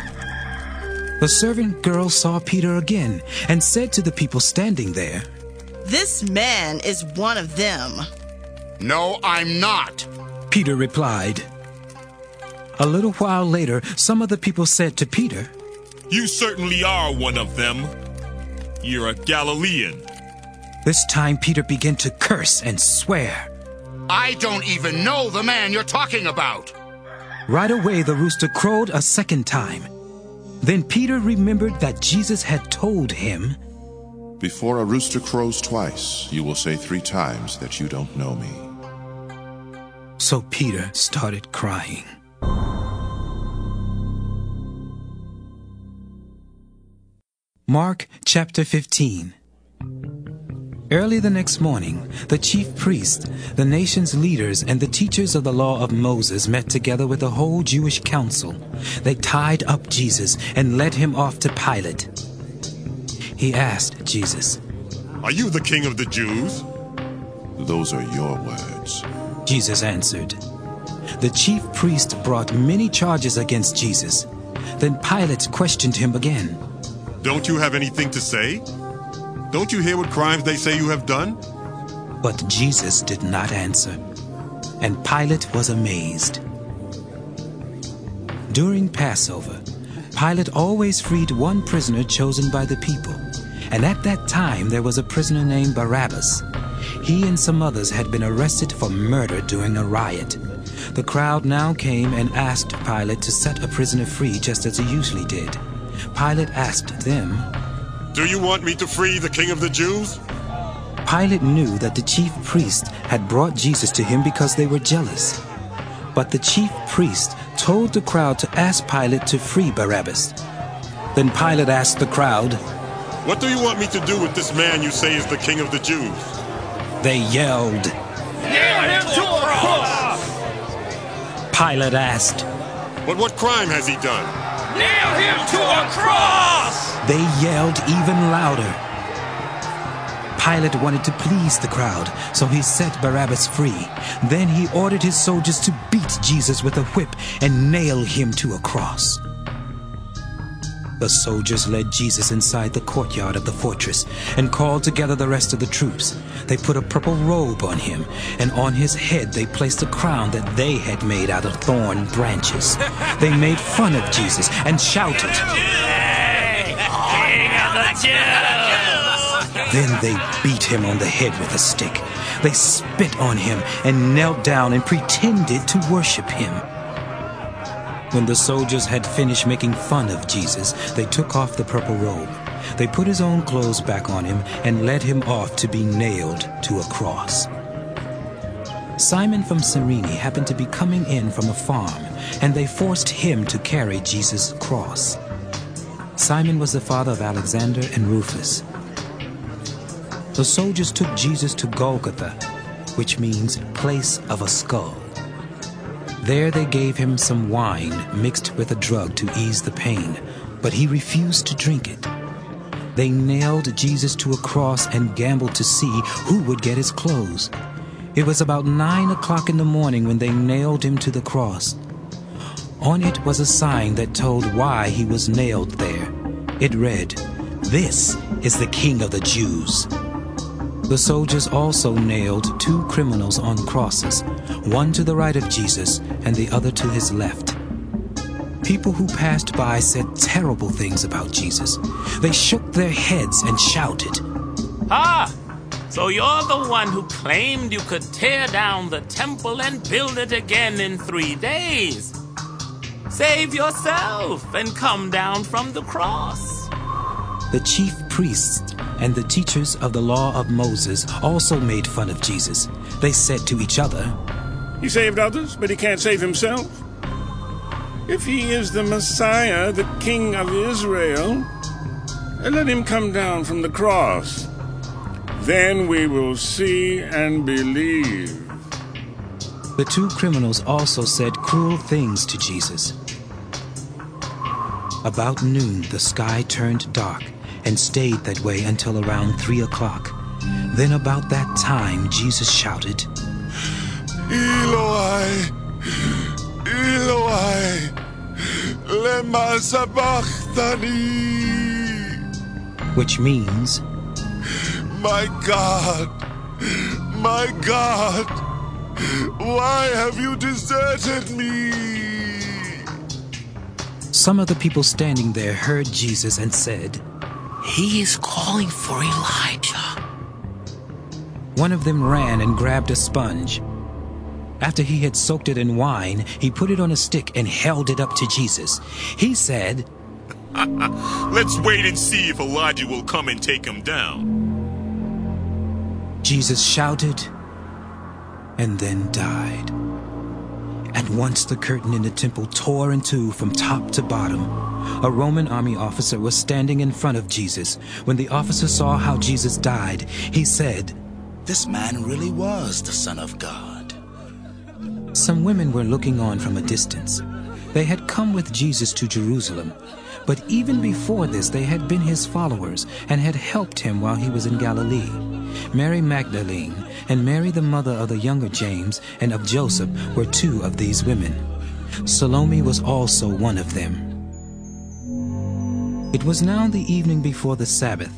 The servant girl saw Peter again and said to the people standing there, "This man is one of them." "No, I'm not," Peter replied. A little while later, some of the people said to Peter, "You certainly are one of them. You're a Galilean." This time Peter began to curse and swear. "I don't even know the man you're talking about." Right away the rooster crowed a second time. Then Peter remembered that Jesus had told him, "Before a rooster crows twice, you will say 3 times that you don't know me." So Peter started crying. Mark chapter 15. Early the next morning, the chief priests, the nation's leaders, and the teachers of the law of Moses met together with the whole Jewish council. They tied up Jesus and led him off to Pilate. He asked Jesus, "Are you the king of the Jews?" "Those are your words," Jesus answered. The chief priest brought many charges against Jesus. Then Pilate questioned him again. "Don't you have anything to say? Don't you hear what crimes they say you have done?" But Jesus did not answer, and Pilate was amazed. During Passover, Pilate always freed one prisoner chosen by the people, and at that time there was a prisoner named Barabbas. He and some others had been arrested for murder during a riot. The crowd now came and asked Pilate to set a prisoner free just as he usually did. Pilate asked them, "Do you want me to free the king of the Jews?" Pilate knew that the chief priests had brought Jesus to him because they were jealous. But the chief priest told the crowd to ask Pilate to free Barabbas. Then Pilate asked the crowd, "What do you want me to do with this man you say is the king of the Jews?" They yelled, "Nail him to a cross!" Pilate asked, "But what crime has he done?" "Nail him to a cross!" They yelled even louder. Pilate wanted to please the crowd, so he set Barabbas free. Then he ordered his soldiers to beat Jesus with a whip and nail him to a cross. The soldiers led Jesus inside the courtyard of the fortress and called together the rest of the troops. They put a purple robe on him, and on his head they placed a crown that they had made out of thorn branches. They made fun of Jesus and shouted, "King of the Jews!" Then they beat him on the head with a stick. They spit on him and knelt down and pretended to worship him. When the soldiers had finished making fun of Jesus, they took off the purple robe. They put his own clothes back on him and led him off to be nailed to a cross. Simon from Cyrene happened to be coming in from a farm, and they forced him to carry Jesus' cross. Simon was the father of Alexander and Rufus. The soldiers took Jesus to Golgotha, which means place of a skull. There they gave him some wine mixed with a drug to ease the pain, but he refused to drink it. They nailed Jesus to a cross and gambled to see who would get his clothes. It was about 9 o'clock in the morning when they nailed him to the cross. On it was a sign that told why he was nailed there. It read, "This is the King of the Jews." The soldiers also nailed 2 criminals on crosses, one to the right of Jesus and the other to his left. People who passed by said terrible things about Jesus. They shook their heads and shouted, "Ah! So you're the one who claimed you could tear down the temple and build it again in 3 days. Save yourself and come down from the cross." The chief priests and the teachers of the law of Moses also made fun of Jesus. They said to each other, "He saved others, but he can't save himself. If he is the Messiah, the King of Israel, let him come down from the cross. Then we will see and believe." The 2 criminals also said cruel things to Jesus. About noon, the sky turned dark and stayed that way until around 3 o'clock. Then about that time, Jesus shouted, "Eloi, Lama sabachthani. Which means, my God, why have you deserted me? Some of the people standing there heard Jesus and said, He is calling for Elijah. One of them ran and grabbed a sponge. After he had soaked it in wine, he put it on a stick and held it up to Jesus. He said, Let's wait and see if Elijah will come and take him down. Jesus shouted and then died. At once the curtain in the temple tore in two from top to bottom. A Roman army officer was standing in front of Jesus. When the officer saw how Jesus died, he said, This man really was the Son of God. Some women were looking on from a distance. They had come with Jesus to Jerusalem, but even before this they had been his followers and had helped him while he was in Galilee. Mary Magdalene and Mary the mother of the younger James and of Joseph were two of these women. Salome was also one of them. It was now the evening before the Sabbath,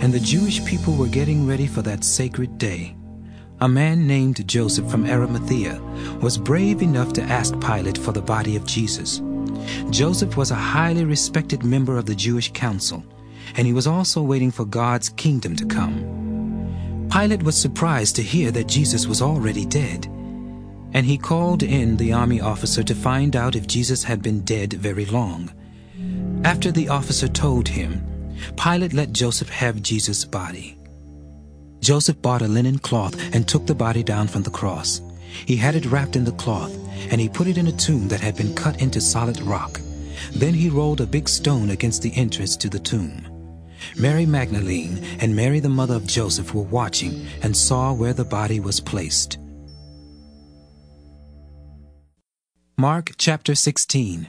and the Jewish people were getting ready for that sacred day. A man named Joseph from Arimathea was brave enough to ask Pilate for the body of Jesus. Joseph was a highly respected member of the Jewish council, and he was also waiting for God's kingdom to come. Pilate was surprised to hear that Jesus was already dead, and he called in the army officer to find out if Jesus had been dead very long. After the officer told him, Pilate let Joseph have Jesus' body. Joseph bought a linen cloth and took the body down from the cross. He had it wrapped in the cloth, and he put it in a tomb that had been cut into solid rock. Then he rolled a big stone against the entrance to the tomb. Mary Magdalene and Mary the mother of Joseph were watching and saw where the body was placed. Mark chapter 16.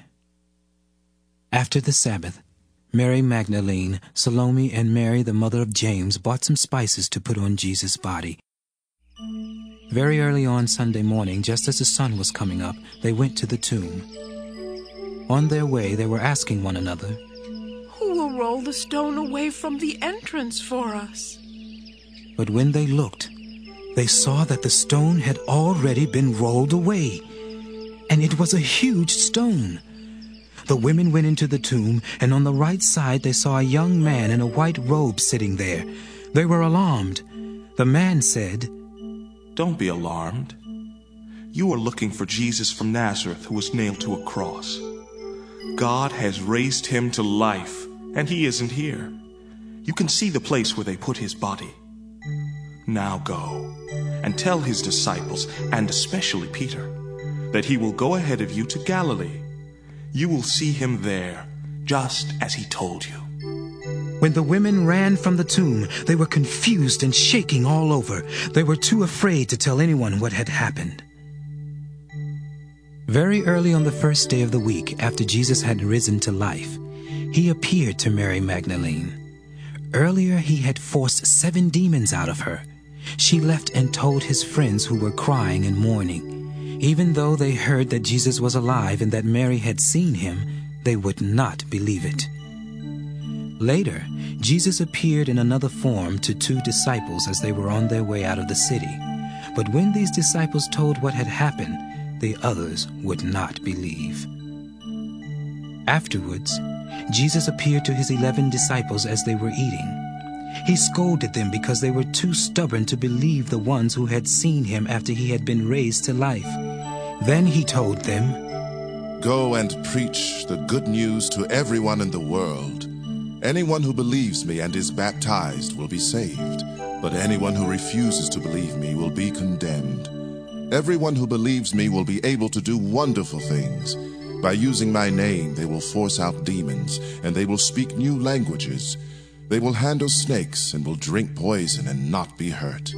After the Sabbath, Mary Magdalene, Salome, and Mary the mother of James bought some spices to put on Jesus' body. Very early on Sunday morning, just as the sun was coming up, they went to the tomb. On their way, they were asking one another, Who will roll the stone away from the entrance for us? But when they looked, they saw that the stone had already been rolled away, and it was a huge stone. The women went into the tomb, and on the right side they saw a young man in a white robe sitting there. They were alarmed. The man said, Don't be alarmed. You are looking for Jesus from Nazareth who was nailed to a cross. God has raised him to life, and he isn't here. You can see the place where they put his body. Now go and tell his disciples, and especially Peter, that he will go ahead of you to Galilee. You will see him there, just as he told you. When the women ran from the tomb, they were confused and shaking all over. They were too afraid to tell anyone what had happened. Very early on the first day of the week, after Jesus had risen to life, he appeared to Mary Magdalene. Earlier, he had forced 7 demons out of her. She left and told his friends who were crying and mourning. Even though they heard that Jesus was alive and that Mary had seen him, they would not believe it. Later, Jesus appeared in another form to 2 disciples as they were on their way out of the city. But when these disciples told what had happened, the others would not believe. Afterwards, Jesus appeared to his 11 disciples as they were eating. He scolded them because they were too stubborn to believe the ones who had seen him after he had been raised to life. Then he told them, Go and preach the good news to everyone in the world. Anyone who believes me and is baptized will be saved, but anyone who refuses to believe me will be condemned. Everyone who believes me will be able to do wonderful things. By using my name, they will force out demons, and they will speak new languages. They will handle snakes and will drink poison and not be hurt.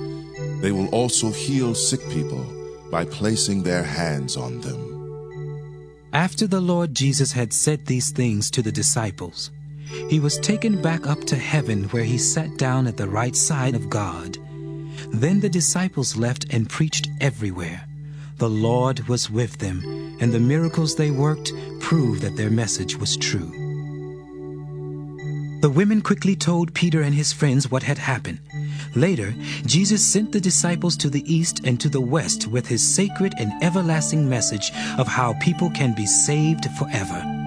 They will also heal sick people by placing their hands on them. After the Lord Jesus had said these things to the disciples, he was taken back up to heaven where he sat down at the right side of God. Then the disciples left and preached everywhere. The Lord was with them, and the miracles they worked proved that their message was true. The women quickly told Peter and his friends what had happened. Later, Jesus sent the disciples to the east and to the west with his sacred and everlasting message of how people can be saved forever.